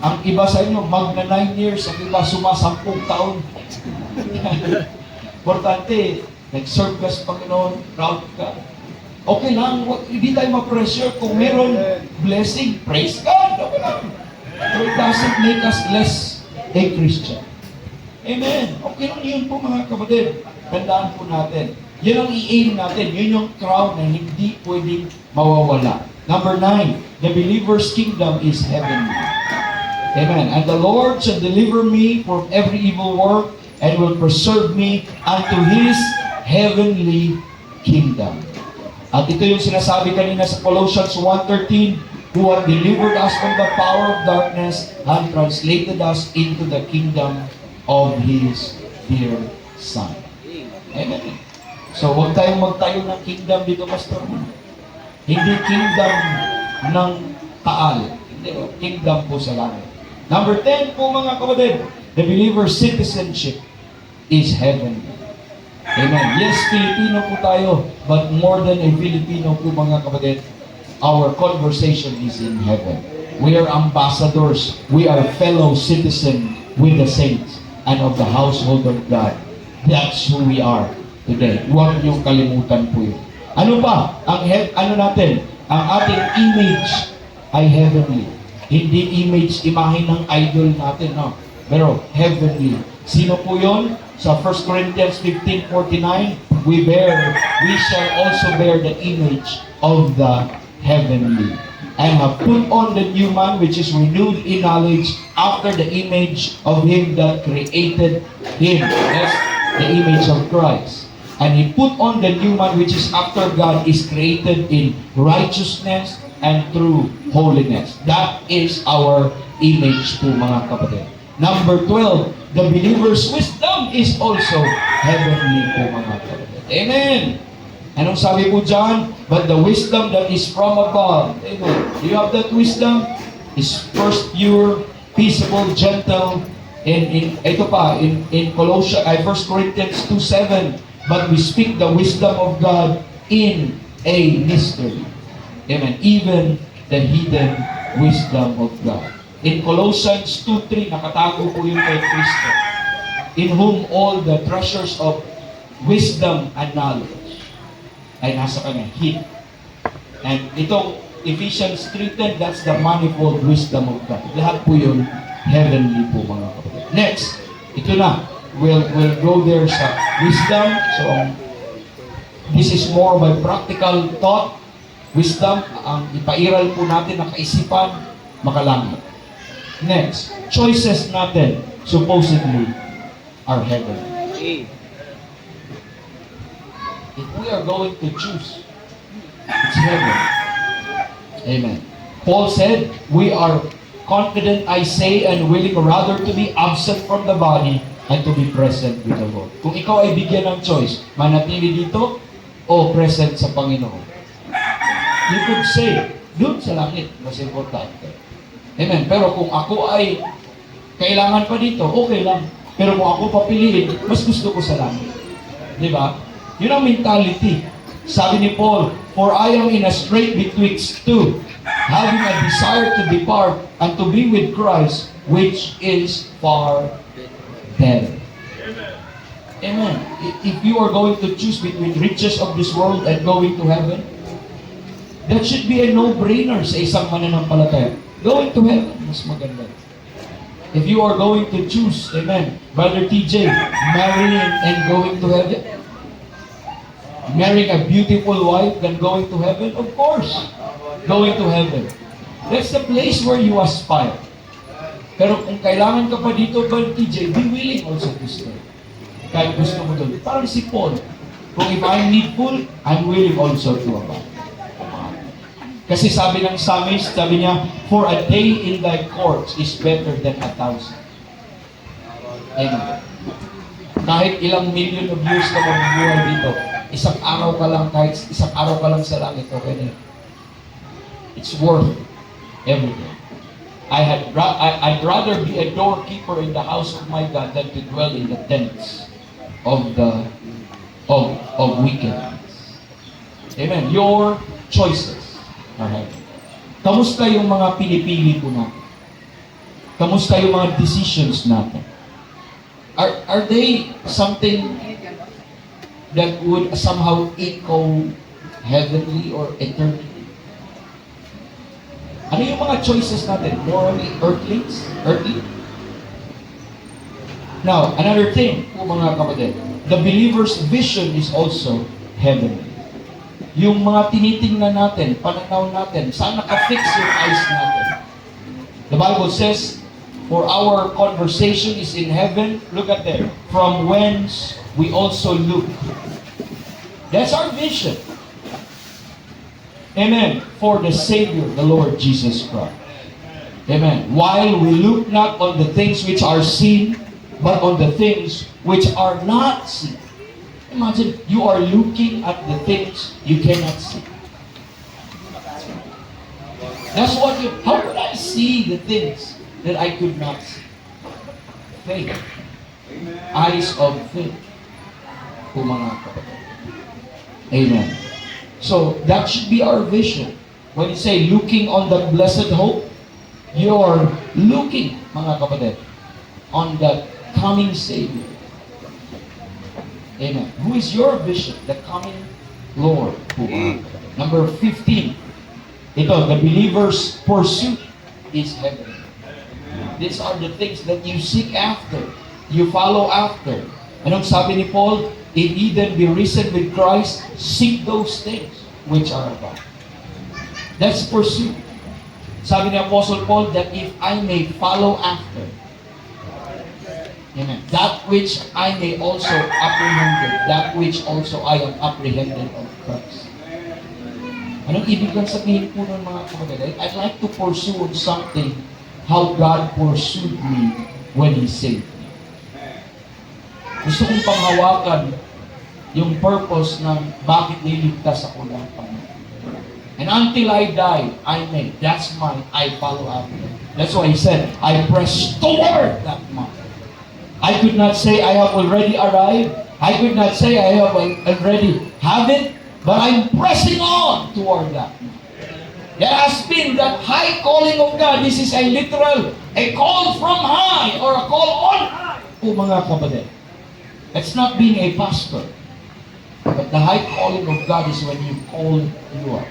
Ang iba sa inyo, magna 9 years, ang iba summa 10 taon. Importante, nag-serve ka sa Panginoon, proud ka. Okay lang, hindi tayo ma-pressure. Kung meron blessing, praise God. Okay lang. But it doesn't make us less a Christian. Amen. Okay lang yun po mga kapatid. Tandaan po natin. Yan ang i-aim natin. Yun yung crown na hindi pwedeng mawawala. Number 9, the believer's kingdom is heavenly. Amen. And the Lord shall deliver me from every evil work and will preserve me unto His heavenly kingdom. At ito yung sinasabi kanina sa Colossians 1:13, who have delivered us from the power of darkness and translated us into the kingdom of His dear Son. Amen. So, huwag tayong magtayo ng kingdom dito, Pastor. Hindi kingdom ng taal. Hindi, kingdom po sa langit. Number 10 po mga kapatid, the believer's citizenship is heavenly. Amen. Yes, Filipino po tayo, but more than a Filipino po mga kapatid, our conversation is in heaven. We are ambassadors. We are fellow citizens with the saints and of the household of God. That's who we are today. Huwag niyong kalimutan po yun. Ano ba? Ano natin? Ang ating image ay heavenly. Hindi imahe ng idol natin, no? Pero heavenly. Sino po yun? Sa 1 Corinthians 15:49, we shall also bear the image of the heavenly, and have put on the new man which is renewed in knowledge after the image of Him that created him. That's the image of Christ. And He put on the new man which is after God is created in righteousness and true holiness. That is our image po mga kapatid. Number 12, the believer's wisdom is also heavenly po mga kapatid. Amen. Anong sabi po dyan? But the wisdom that is from above. Amen. Do you have that wisdom? Is first pure, peaceable, gentle. Ito pa, in Colossians, 1 Corinthians 2:7. But we speak the wisdom of God in a mystery. Amen. Even the hidden wisdom of God. In Colossians 2:3, nakatago po yun kay Kristo. In whom all the treasures of wisdom and knowledge ay nasa Kanya, hid. And itong Ephesians 3:10, that's the manifold wisdom of God. Lahat po yun, heavenly po mga kapatid. Next, ito na. We'll go there sa wisdom. So, this is more of a practical thought. Wisdom, ang ipairal po natin ng kaisipan, makalangit. Next, choices natin, supposedly, are heavenly. If we are going to choose, it's heaven. Amen. Paul said, we are confident, I say, and willing rather to be absent from the body and to be present with the Lord. Kung ikaw ay bigyan ng choice, manatili dito o present sa Panginoon. You could say, doon sa langit, mas importante. Amen. Pero kung ako ay kailangan pa dito, okay lang. Pero kung ako papiliin, mas gusto ko sa langit. Di ba? Yun ang mentality. Sabi ni Paul, for I am in a strait betwixt two, having a desire to depart and to be with Christ, which is far better. Amen. If you are going to choose between riches of this world and going to heaven, that should be a no-brainer sa isang mananampalataya. Going to heaven, mas maganda. If you are going to choose, amen, Brother TJ, marrying and going to heaven, marrying a beautiful wife than going to heaven? Of course, going to heaven. That's the place where you aspire. Pero kung kailangan ka pa dito, Brother TJ, be willing also to stay. Kahit gusto mo doon. Parang si Paul. Kung if I'm needful, I'm willing also to abide. Kasi sabi ng psalmist, sabi niya, for a day in thy courts is better than 1,000. Amen. Kahit ilang million of years ka mabubuhay dito, isang araw ka lang, kahit isang araw ka lang sa langit, okay na. It's worth everything. I'd rather be a doorkeeper in the house of my God than to dwell in the tents of wickedness. Amen. Your choices are heaven. Kamusta yung mga pinipili po natin? Kamusta yung mga decisions natin? Are they something that would somehow echo heavenly or eternally? Ano yung mga choices natin? Morally earthlings? Earthly? Now, another thing po mga kapatid, the believer's vision is also heavenly. Yung mga tinitingnan natin, pananaw natin, saan nakafix yung eyes natin? The Bible says, for our conversation is in heaven, look at there, from whence we also look. That's our vision. Amen. For the Savior, the Lord Jesus Christ. Amen. While we look not on the things which are seen, but on the things which are not seen. Imagine, you are looking at the things you cannot see. That's what how could I see the things that I could not see? Faith. Eyes of faith. Kung mga kapatid. Amen. So, that should be our vision. When you say looking on the blessed hope, you're looking, mga kapatid, on the coming Savior. Amen. Who is your vision? The coming Lord. Number 15. Ito, the believer's pursuit is heaven. These are the things that you seek after. You follow after. Anong sabi ni Paul? If ye then be risen with Christ, seek those things which are above. That's pursuit. Sabi ni Apostle Paul that if I may follow after, amen, that which I may also apprehend, that which also I am apprehended of Christ. Anong ibig kong sabihin po ng mga kapatid? I'd like to pursue on something how God pursued me when He saved me. Gusto kong panghawakan yung purpose ng bakit niligtas ako ng Panginoon. And until I die, I may. That's my, I follow after. That's why He said, I press toward that mark. I could not say I have already arrived. I could not say I have already have it, but I'm pressing on toward that mark. There has been that high calling of God. This is a literal, a call from high or a call on high. O mga kapatid. It's not being a pastor. But the high calling of God is when you call you up.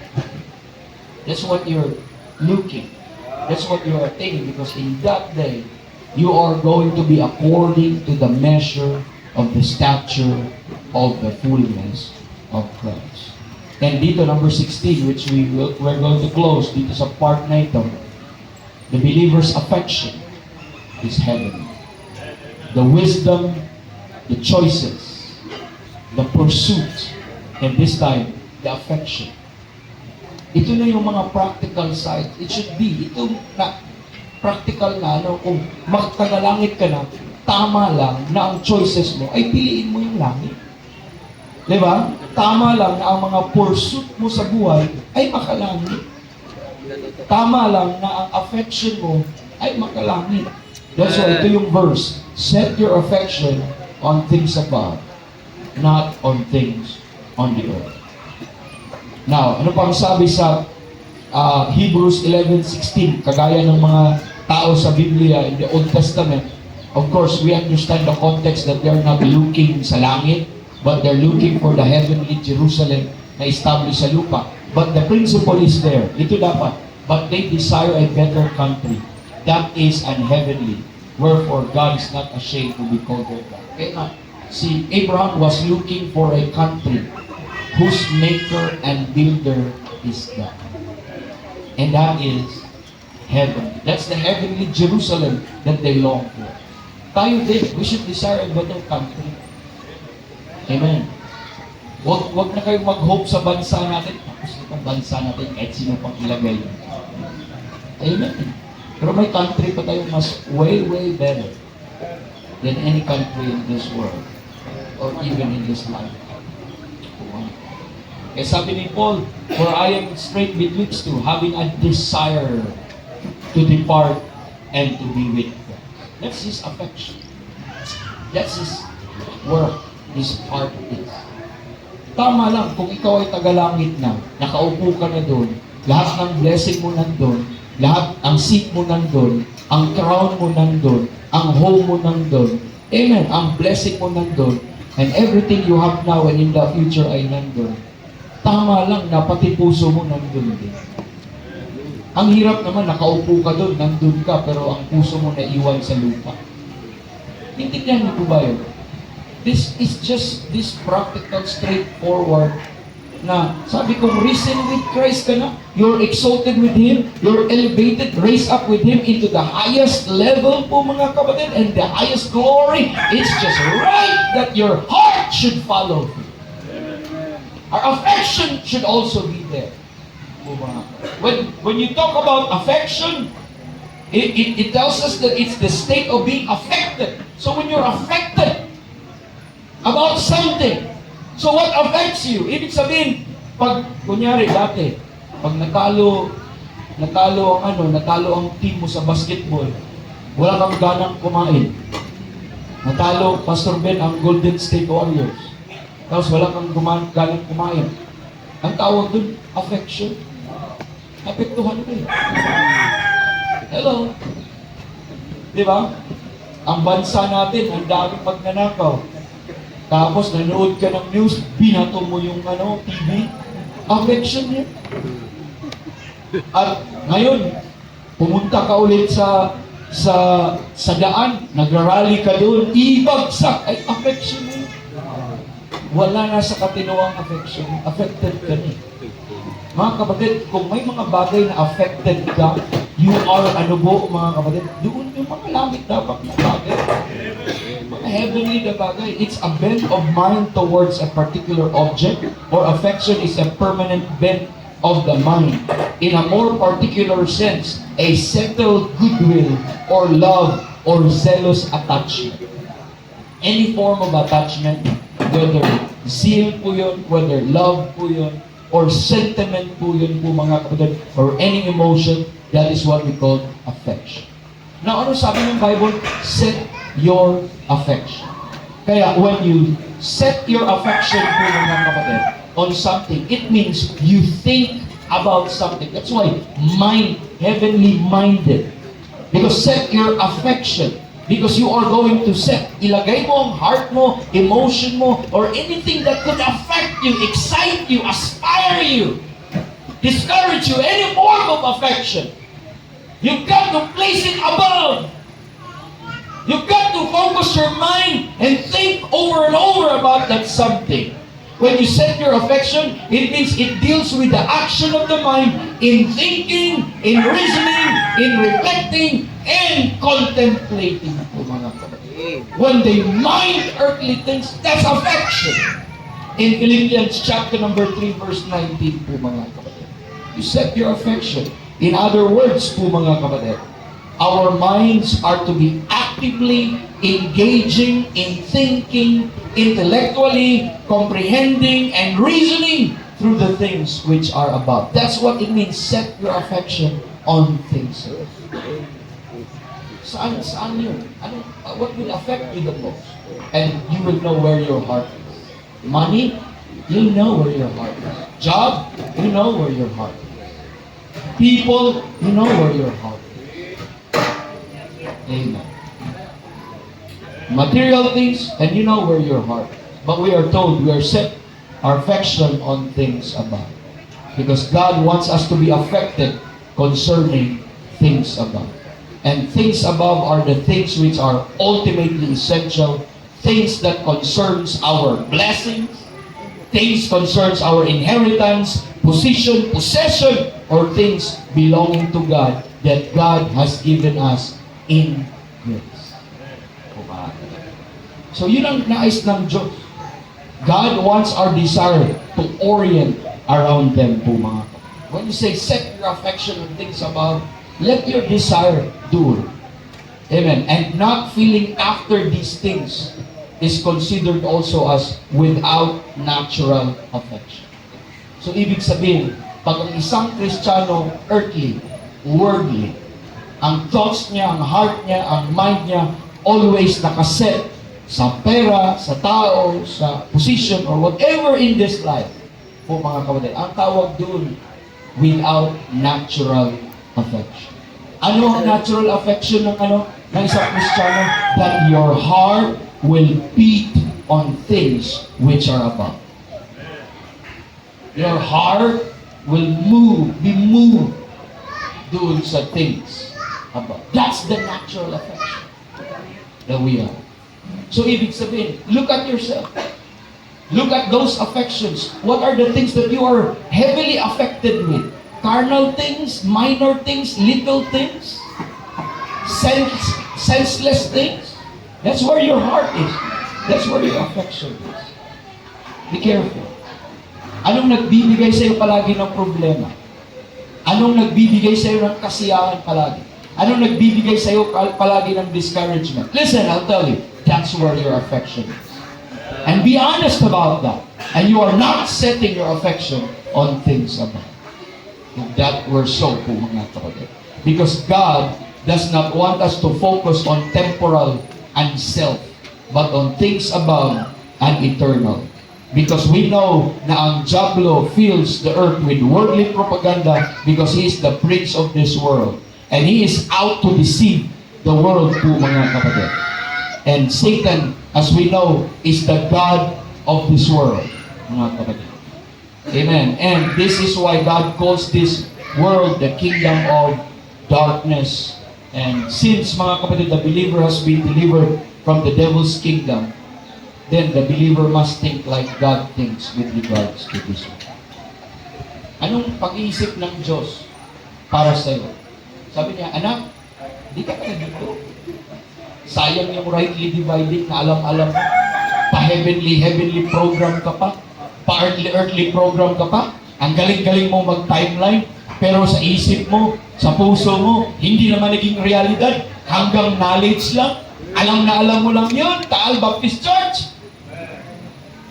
That's what you're looking. That's what you are thinking. Because in that day, you are going to be according to the measure of the stature of the fullness of Christ. And dito, number 16, which we're going to close dito sa part na ito, the believer's affection is heaven. The wisdom, the choices, the pursuit, and this time, the affection. Ito na yung mga practical side. It should be. Ito na practical na, kung magtagalangit ka na, tama lang na ang choices mo ay piliin mo yung langit. Diba? Tama lang na ang mga pursuit mo sa buhay ay makalangit. Tama lang na ang affection mo ay makalangit. That's why ito yung verse. Set your affection on things above, not on things on the earth. Now, ano pang sabi sa Hebrews 11:16, kagaya ng mga tao sa Biblia in the Old Testament? Of course, we understand the context that they're not looking sa langit, but they're looking for the heavenly Jerusalem na established sa lupa. But the principle is there. Ito dapat. But they desire a better country. That is an heavenly. Wherefore, God is not ashamed to be called their God. Kaya nga, si Abraham was looking for a country whose maker and builder is God. And that is heaven. That's the heavenly Jerusalem that they long for. Tayo din, we should desire a better country. Amen. Wag na kayong mag-hope sa bansa natin. Tapos itong bansa natin, kahit sino pang ilagay. Amen. Pero may country pa tayo mas way, way better than any country in this world or even in this life. Kaya sabi ni Paul, for I am straight betwixt two, having a desire to depart and to be with God. That's his affection. That's his work, his heart is. Tama lang, kung ikaw ay tagalangit na, nakaupo ka na doon, lahat ng blessing mo nandun, lahat ang seat mo nandun, ang crown mo nandun, ang home mo nandun, amen, ang blessing mo nandun, and everything you have now and in the future ay nandun. Tama lang na pati puso mo nandun din. Ang hirap naman, nakaupo ka doon, nandun ka, pero ang puso mo naiwan sa lupa. Intindihan niyo po ba yun? This is just this practical, straightforward na sabi kong risen with Christ ka na, you're exalted with Him, you're elevated, raised up with Him into the highest level po mga kapatid, and the highest glory. It's just right that your heart should follow Him. Our affection should also be there. When you talk about affection, it tells us that it's the state of being affected. So when you're affected about something, so what affects you? Ibig sabihin, pag kunyari dati, pag natalo ang team mo sa basketball, wala kang ganang kumain. Natalo Pastor Ben ang Golden State Warriors. Tapos wala kang ganang kumain. Ang tawag dun, affection. Apektuhan ka eh. Hello? Di ba? Ang bansa natin, ang daming magnanakaw. Tapos nanood ka ng news, binato mo yung TV. Affection yun. At ngayon, pumunta ka ulit sa daan, nagrarally ka doon, ibagsak, ay affection yun. Wala na sa katinuang affection, affected ka niya. Mga kapatid, kung may mga bagay na affected ka, you are mga kapatid, doon yung mga langit dapat na bagay. Mga heavenly na bagay. It's a bent of mind towards a particular object, or affection is a permanent bent of the mind. In a more particular sense, a settled goodwill, or love, or zealous attachment. Any form of attachment, whether zeal po yun, whether love po yun, or sentiment po yun po mga kapatid, or any emotion, that is what we call affection. Now, ano sabi ng Bible? Set your affection. Kaya when you set your affection po mga kapatid on something, it means you think about something. That's why mind, heavenly minded. Because set your affection. Because you are going to set, ilagay mo ang heart mo, emotion mo, or anything that could affect you, excite you, aspire you, discourage you, any form of affection. You've got to place it above. You've got to focus your mind and think over and over about that something. When you set your affection, it means it deals with the action of the mind in thinking, in reasoning, in reflecting, and contemplating. When they mind earthly things, that's affection. In Philippians chapter number 3, verse 19 po mga kapatid. You set your affection. In other words po mga kapatid, our minds are to be actively engaging in thinking, intellectually comprehending, and reasoning through the things which are above. That's what it means, set your affection on things. Saan yun? What will affect you the most? And you will know where your heart is. Money, you know where your heart is. Job, you know where your heart is. People, you know where your heart is. Amen. Material things, and you know where your heart is. But we are told we are set our affection on things above. Because God wants us to be affected concerning things above. And things above are the things which are ultimately essential, things that concerns our blessings, things concerns our inheritance, position, possession, or things belonging to God that God has given us in grace. So yun ang nais ng Diyos. God wants our desire to orient around them po mga kapatid. When you say set your affection on things above, let your desire do it. Amen. And not feeling after these things is considered also as without natural affection. So ibig sabihin, pag ang isang Kristiyano earthly, worldly, ang thoughts niya, ang heart niya, ang mind niya, always nakaset sa pera, sa tao, sa position, or whatever in this life, po mga kapatid, ang tawag doon, without natural affection. Ano ang natural affection ng ng isang Kristiyano? That your heart will beat on things which are above. Your heart will be moved doon sa things above. That's the natural affection that we have. So, ibig sabihin, look at yourself. Look at those affections. What are the things that you are heavily affected with? Carnal things, minor things, little things, senseless things. That's where your heart is. That's where your affection is. Be careful. Anong nagbibigay sa iyo palagi ng problema? Anong nagbibigay sa iyo ng kasiyahan palagi? Anong nagbibigay sa iyo palagi ng discouragement? Listen, I'll tell you, that's where your affection is. And be honest about that. And you are not setting your affection on things above. If that were so po mga kapatid. Because God does not want us to focus on temporal and self, but on things above and eternal. Because we know na ang Diablo fills the earth with worldly propaganda because he is the prince of this world. And he is out to deceive the world po mga kapatid. And Satan, as we know, is the God of this world, mga kapatid. Amen. And this is why God calls this world the kingdom of darkness. And since, mga kapatid, the believer has been delivered from the devil's kingdom, then the believer must think like God thinks with regards to this world. Anong pag-iisip ng Diyos para sa iyo? Sabi niya, anak, di ka na dito. Sayang yung rightly divided na alam-alam mo. Pa-heavenly program ka pa. Pa-earthly program ka pa. Ang galing-galing mo mag-timeline. Pero sa isip mo, sa puso mo, hindi naman naging realidad. Hanggang knowledge lang. Alam na alam mo lang yun. Taal Baptist Church.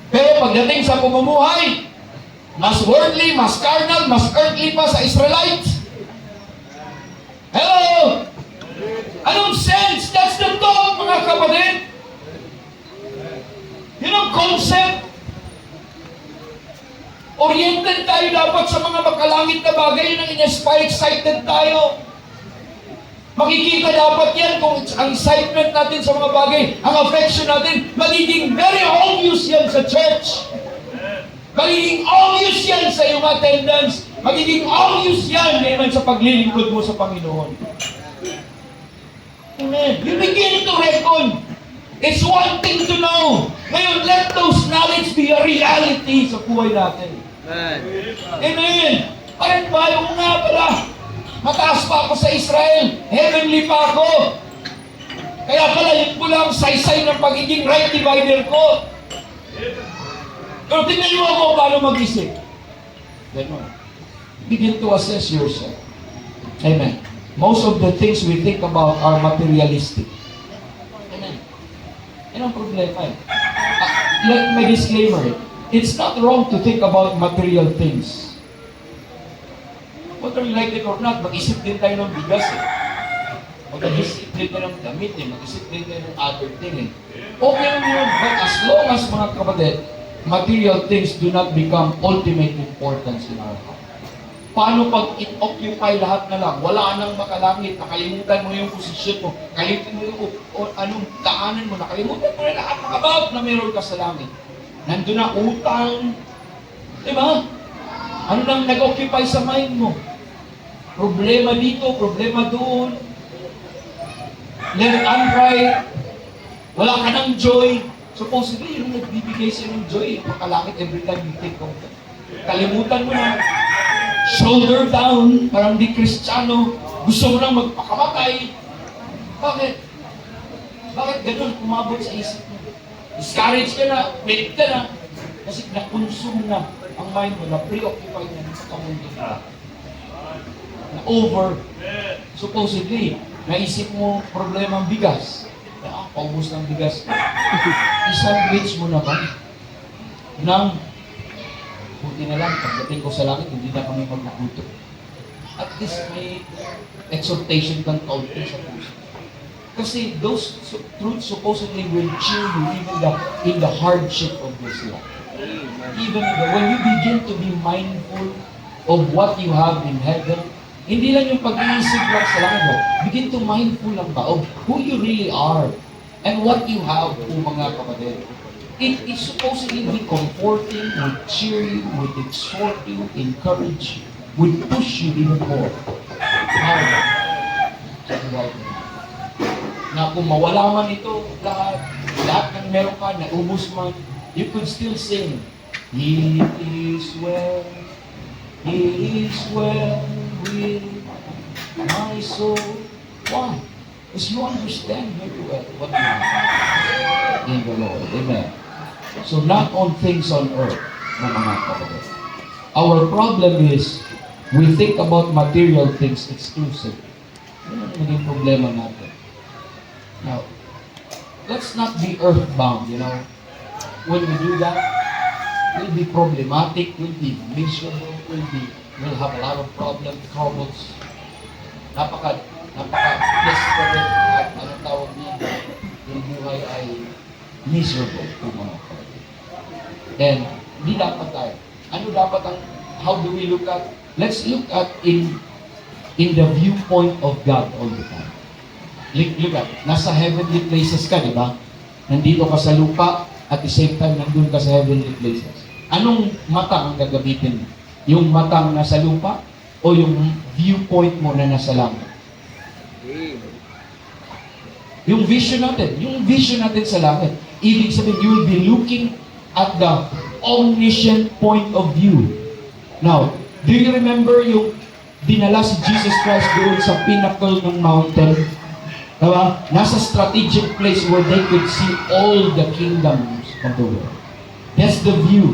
Pero pagdating sa pamumuhay, mas worldly, mas carnal, mas earthly pa sa Israelites. Hello! Anong sense? That's the thought, mga kapatid. Yun ang concept. Oriented tayo dapat sa mga makalangit na bagay. Yun ang in-inspire, excited tayo. Makikita dapat yan kung ang excitement natin sa mga bagay, ang affection natin, magiging very obvious yan sa church. Magiging obvious yan sa iyong attendance. Magiging obvious yan, amen, sa paglilingkod mo sa Panginoon. Amen. You begin to reckon. It's one thing to know. Ngayon, let those knowledge be a reality sa buhay natin. Amen. Parang bayo mo nga pala. Mataas pa ako sa Israel. Heavenly pa ako. Kaya pala yun po lang saysay ng pagiging right divider ko. Pero tingnan mo ako paano mag-isip. Ganon. Begin to assess yourself. Amen. Most of the things we think about are materialistic. Amen. Yan ang problema eh. Let me disclaimer. It's not wrong to think about material things. Whether you like it or not, mag-isip din tayo ng bigas eh. Mag-isip din tayo ng damit eh. Mag-isip din tayo ng other thing eh. Okay lang yun. But as long as mga kapatid, material things do not become ultimate importance in our heart. Paano pag it-occupy lahat na lang? Wala nang makalangit. Nakalimutan mo yung posisyon mo. Nakalimutan mo yung anong daanan mo. Nakalimutan mo na lahat ng about na meron ka sa langit. Nandun na utang. Diba? Ano nang nag-occupy sa mind mo? Problema dito, problema doon. Left and right. Wala ka ng joy. Supposedly, yun yung nagbibigay sa'yo ng joy, pakalakit every time you think of it. Kalimutan mo na, shoulder down, parang di Kristiyano, gusto mo lang magpakamatay. Bakit? Bakit ganun umabot sa isip mo? Discouraged ka na, pilit ka na, kasi na-consume na ang mind mo, na-preoccupy na sa kamundo na. Na-over. Supposedly, naisip mo problema ang bigas. Paubos ng bigas. I-sandwich mo na ba? Nang, buti na lang, pagdating ko sa langit, hindi na kami magluto. At least may exhortation kang kaunti sa puso. Kasi those truths supposedly will cheer you even in the hardship of this life. Even when you begin to be mindful of what you have in heaven, hindi lang yung pag-iisip lang sa langit, begin to mindful lang ba of who you really are and what you have, mga kapatid. It is supposedly be comforting, would cheer you, would exhort you, encourage you, would push you even more. Harder. Na kung mawala man ito, lahat ng meron ka, naubos man, you could still sing, It is well with my soul. Why? Because you understand very well what you have in the Lord. Amen. So not on things on earth, mga kapatid. Our problem is, we think about material things exclusively. Yun ang naging problema natin. Now, let's not be earthbound, you know. When we do that, we'll be problematic, we'll be miserable, we'll have a lot of troubles. Napaka-desperate at anong tawag niya, yung buhay ay miserable kung mga kapatid. And hindi dapat tayo. Ano dapat ang, how do we look at? Let's look at in the viewpoint of God all the time. Look at, nasa heavenly places ka, di ba? Nandito ka sa lupa, at the same time, nandun ka sa heavenly places. Anong mata ang gagamitin mo? Yung matang nasa lupa o yung viewpoint mo na nasa langit? Yung vision natin sa langit. Ibig sabihin, you will be looking at the omniscient point of view. Now, do you remember yung dinala si Jesus Christ doon sa pinnacle ng mountain? Diba? Nasa strategic place where they could see all the kingdoms of the world. That's the view.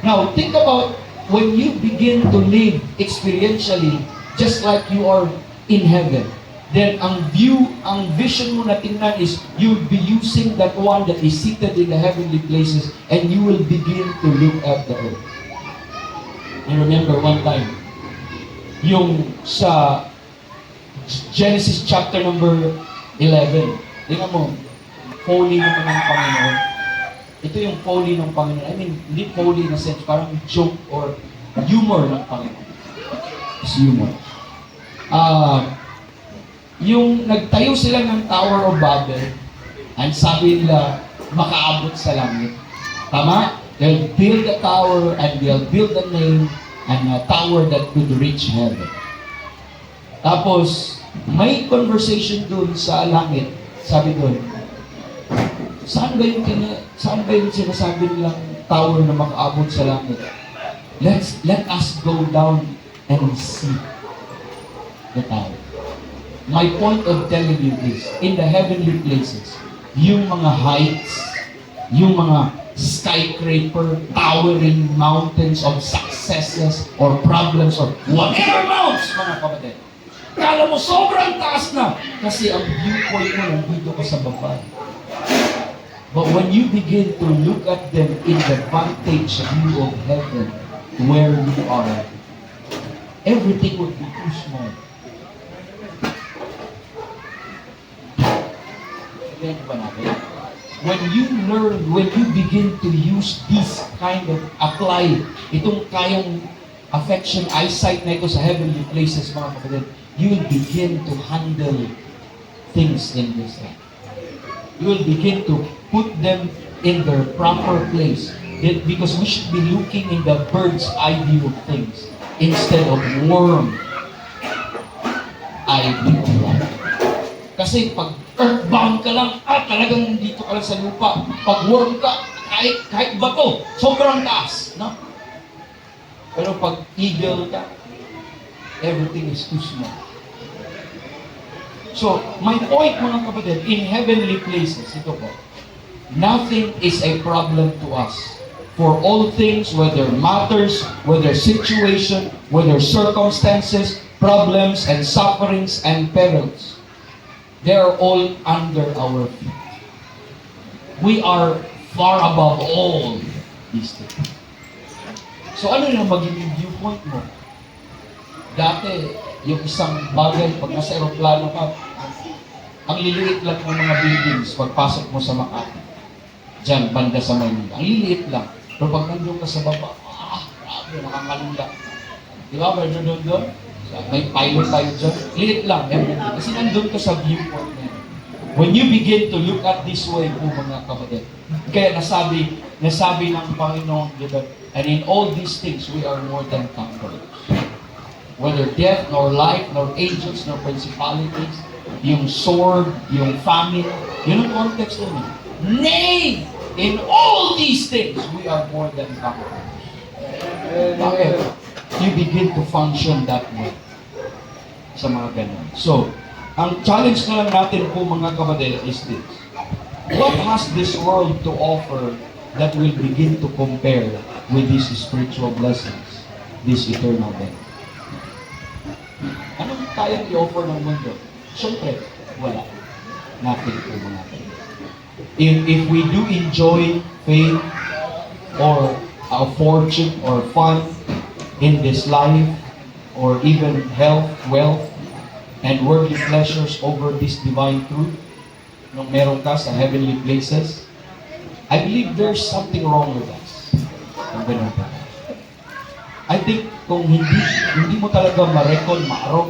Now, think about when you begin to live experientially, just like you are in heaven, then ang vision mo na tingnan is, you'll be using that one that is seated in the heavenly places, and you will begin to look at the earth. I remember one time, yung sa Genesis chapter number 11, tingnan mo, holy naman ng Panginoon. Ito yung holy ng Panginoon. I mean, hindi holy na sense, parang joke or humor ng Panginoon. It's humor. Yung nagtayo sila ng Tower of Babel, ang sabi nila, makaabot sa langit. Tama? They'll build a tower and they'll build a name and a tower that could reach heaven. Tapos, may conversation dun sa langit. Sabi dun, saan ba yung sinasabi nilang tower na makaabot sa langit? Let us go down and see the tower. My point of telling you is, in the heavenly places, yung mga heights, yung mga skyscraper, towering mountains of successes or problems or whatever mounts, mga kapatid. Kala mo sobrang taas na kasi ang viewpoint mo nandito ka sa baba. But when you begin to look at them in the vantage view of heaven, where you are, everything would be too small. When you begin to use this kind of apply, itong kayang affection, eyesight na ito sa heavenly places, mga kapatid, you will begin to handle things in this life. You will begin to put them in their proper place. Because we should be looking in the bird's eye view of things instead of worm eye view of life. Kasi pag earthbound ka lang, talagang nandito ka lang sa lupa. Pag worm ka, kahit bato, sobrang taas. No? Pero pag eagle ka, everything is too small. So, my point mga kapatid, in heavenly places, ito po, nothing is a problem to us. For all things, whether matters, whether situation, whether circumstances, problems and sufferings and perils, they are all under our feet. We are far above all these things. So ano na magiging viewpoint mo? Dati, yung isang bagay, pag nasa aeroplano ka, ang liliit lang ng mga buildings pagpasok mo sa Makati. Diyan, banda sa Maynila. Ang liliit lang. Pero pag nandun ka sa baba, grabe, nakakalula. Di ba, pero doon? May pilot tayo dyan. Liit lang, everything. Kasi nandun ka sa viewpoint na yun. When you begin to look at this way po mga kapatid, kaya nasabi ng Panginoon, diba, and in all these things, we are more than conquerors. Whether death, nor life, nor angels, nor principalities, yung sword, yung famine, yun ang context nun. Nay! In all these things, we are more than conquerors. Bakit? You begin to function that way sa mga ganun. So, ang challenge na lang natin po mga kapatid is this. What has this world to offer that will begin to compare with these spiritual blessings, this eternal death? Anong kayang i-offer ng mundo? Siyempre, wala. Nothing po mga kapatid. If we do enjoy fame or a fortune or fun in this life, or even health, wealth, and worldly pleasures over this divine truth, nung meron ka sa heavenly places, I believe there's something wrong with us. Kung ganun pa. I think kung hindi mo talaga ma-reckon, ma-arong,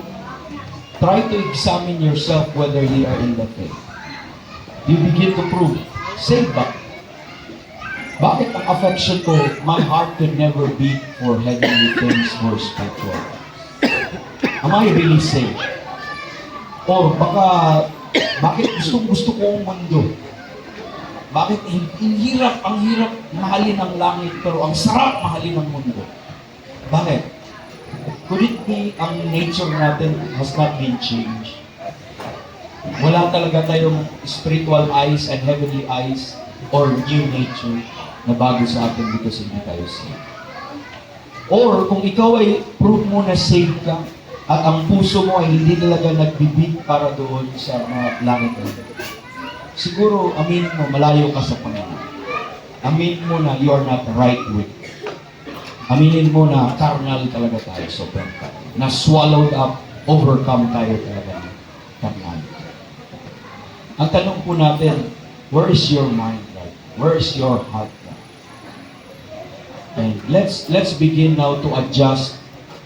try to examine yourself whether you are in the faith. You begin to prove, save ba? Bakit ang affection ko, my heart could never beat for heavenly things or spiritual? Am I really saved? Or bakit gusto ko ang mundo? Bakit ang hirap mahalin ang langit, pero ang sarap mahalin ang mundo? Bakit? Could it be ang nature natin has not been changed? Wala talaga tayong spiritual eyes and heavenly eyes or new nature na bago sa atin because hindi tayo saved. Or kung ikaw ay proof mo na saved ka at ang puso mo ay hindi talaga nagbibig para doon sa mga langit na ito, siguro aminin mo, malayo ka sa Panginoon. Aminin mo na you are not right with. Aminin mo na carnal talaga tayo, sobrang carnal. Na swallowed up, overcome tayo talaga ng carnal. Ang tanong po natin, where is your mind right? Where is your heart right? And let's begin now to adjust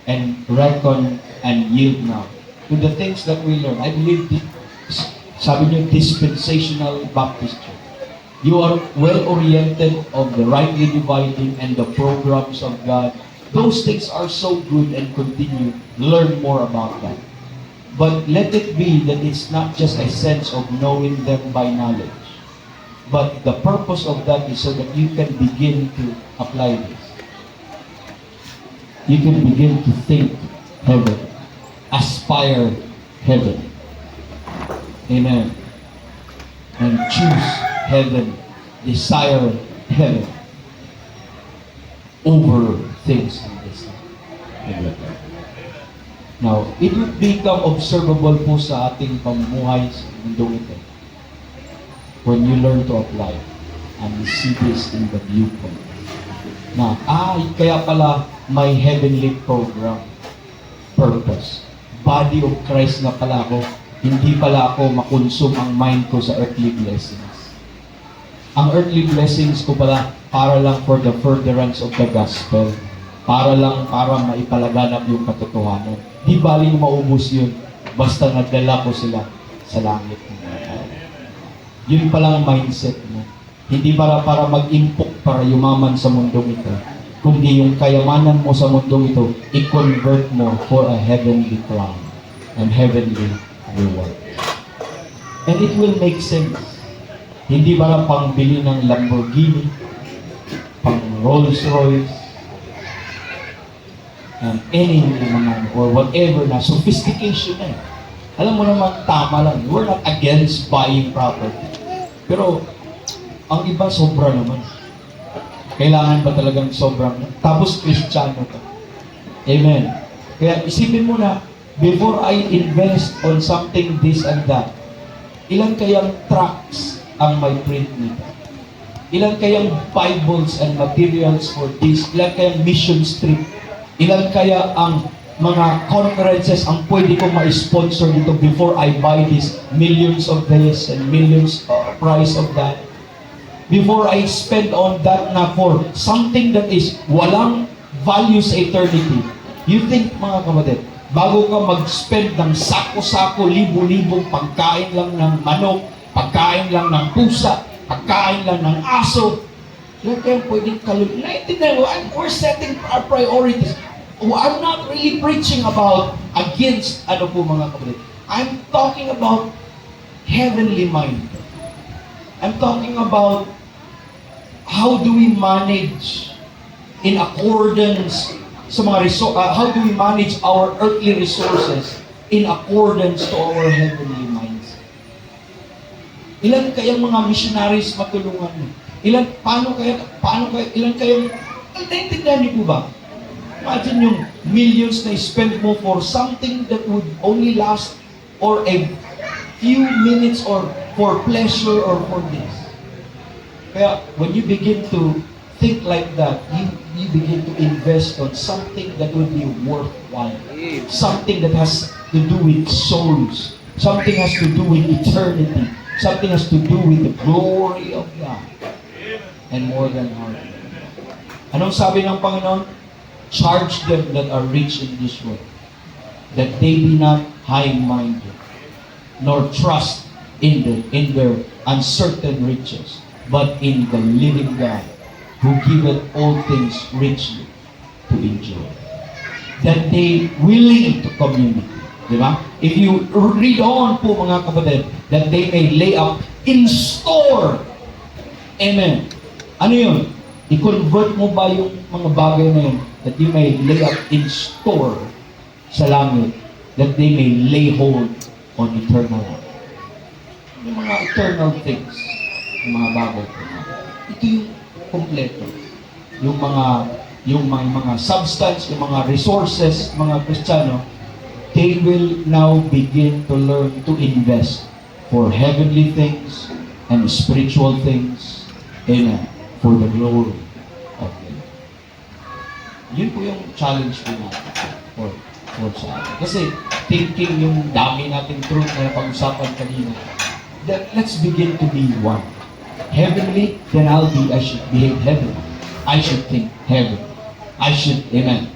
and reckon and yield now to the things that we learn. I believe sabi niyo, dispensational Baptist Church. You are well-oriented of the rightly dividing and the programs of God. Those things are so good and continue. Learn more about that. But let it be that it's not just a sense of knowing them by knowledge. But the purpose of that is so that you can begin to apply this. You can begin to think heaven. Aspire heaven. Amen. And choose heaven. Desire heaven. Over things in this life. Now, it would become observable po sa ating pamumuhay sa mundong ito when you learn to apply and you see this in the viewpoint. Na, kaya pala may heavenly program, purpose. Body of Christ na pala ako, hindi pala ako makonsume ang mind ko sa earthly blessings. Ang earthly blessings ko pala para lang for the furtherance of the gospel. Para maipalaganap yung katotohanan. Di baling maubos yun, basta nagdala ko sila sa langit. Yun palang mindset mo. Hindi para mag-impok para yumaman sa mundong ito, kundi yung kayamanan mo sa mundong ito, i-convert mo for a heavenly crown and heavenly reward. And it will make sense. Hindi ba lang pangbili ng Lamborghini, pang Rolls Royce, and any mga, or whatever na, sophistication na eh. Alam mo naman, tama lang. We're not against buying property. Pero, ang iba sobra naman. Kailangan ba talagang sobrang? Tapos Kristiyano ka. Amen. Kaya isipin mo na, before I invest on something this and that, ilan kayang tracts ang may print nito? Ilan kayang Bibles and materials for this? Ilan kayang mission trip? Ilan kaya ang mga conferences ang pwede kong ma-sponsor dito before I buy this millions of this and millions price of that? Before I spend on that na for something that is walang value sa eternity. You think, mga kapatid, bago ka mag-spend ng sako-sako, libo-libong pagkain lang ng manok, pagkain lang ng pusa, pagkain lang ng aso, yan kayong pwedeng kalunin. Naintindihan mo, we're setting our priorities. I'm not really preaching about against ano po mga kapatid. I'm talking about heavenly mind. I'm talking about how do we manage in accordance sa mga how do we manage our earthly resources in accordance to our heavenly minds. Ilan kayang mga missionaries matulungan mo? Ilan kayang naintindihan niyo po ba? Imagine yung millions na spend mo for something that would only last or a few minutes or for pleasure or for this. Kaya when you begin to think like that, you begin to invest on something that will be worthwhile. Something that has to do with souls. Something has to do with eternity. Something has to do with the glory of God. And more than heart. Anong sabi ng Panginoon? Charge them that are rich in this world, that they be not high-minded, nor trust in their uncertain riches, but in the living God, who giveth all things richly to enjoy. That they willing to community. Di ba? If you read on po mga kapatid, that they may lay up in store. Amen. Ano yun? I-convert mo ba yung mga bagay na yun? That you may lay up in store sa langit, that they may lay hold on eternal life. Yung mga eternal things, yung mga bagay po. Ito yung kompleto. Yung mga substance, yung mga resources, mga Kristiyano, they will now begin to learn to invest for heavenly things and spiritual things. Amen. For the glory of God. Yun po yung challenge po natin for sa atin. Kasi thinking yung dami nating truth na napag-usapan kanina, that let's begin to be one. Heavenly, then I should behave heavenly. I should think heaven. I should, amen,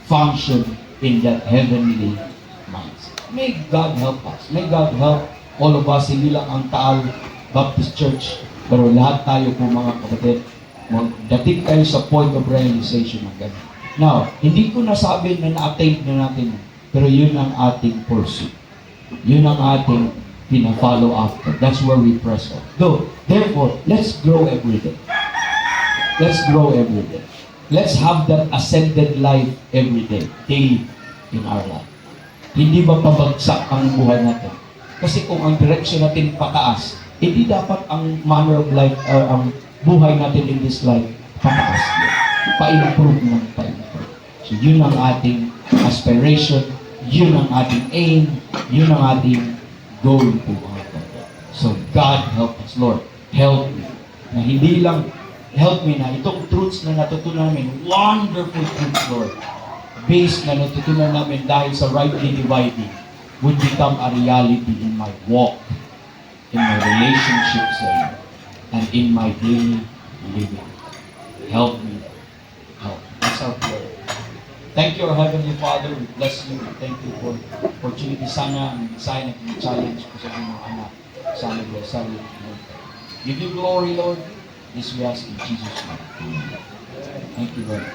function in that heavenly mindset. May God help us. May God help all of us, hindi lang ang Taal Baptist Church, pero lahat tayo po mga kapatid, dating kayo sa point of realization ng ganun. Now, hindi ko nasabi na na-attain na natin, pero yun ang ating pursuit. Yun ang ating pina-follow after. That's where we press on. Therefore, let's grow every day. Let's grow every day. Let's have that ascended life every day, daily in our life. Hindi ba pabagsak ang buhay natin? Kasi kung ang direction natin pataas, hindi dapat ang manner of life or ang buhay natin in this life pataas din. Pa-improve ng pa-improve. So yun ang ating aspiration, yun ang ating aim, yun ang ating goal po mga kapatid. So God help us, Lord. Help me. Na hindi lang help me na itong truths na natutunan namin, wonderful truths, Lord, based na natutunan namin dahil sa rightly dividing, would become a reality in my walk, in my relationships, and in my daily living. Help me. Help. That's our prayer. Thank you, our Heavenly Father. We bless you. Thank you for opportunity. Sana ang sign at challenge ko sa mga anak. Sana bless you. Give you glory, Lord. This we ask in Jesus' name. Thank you, Lord.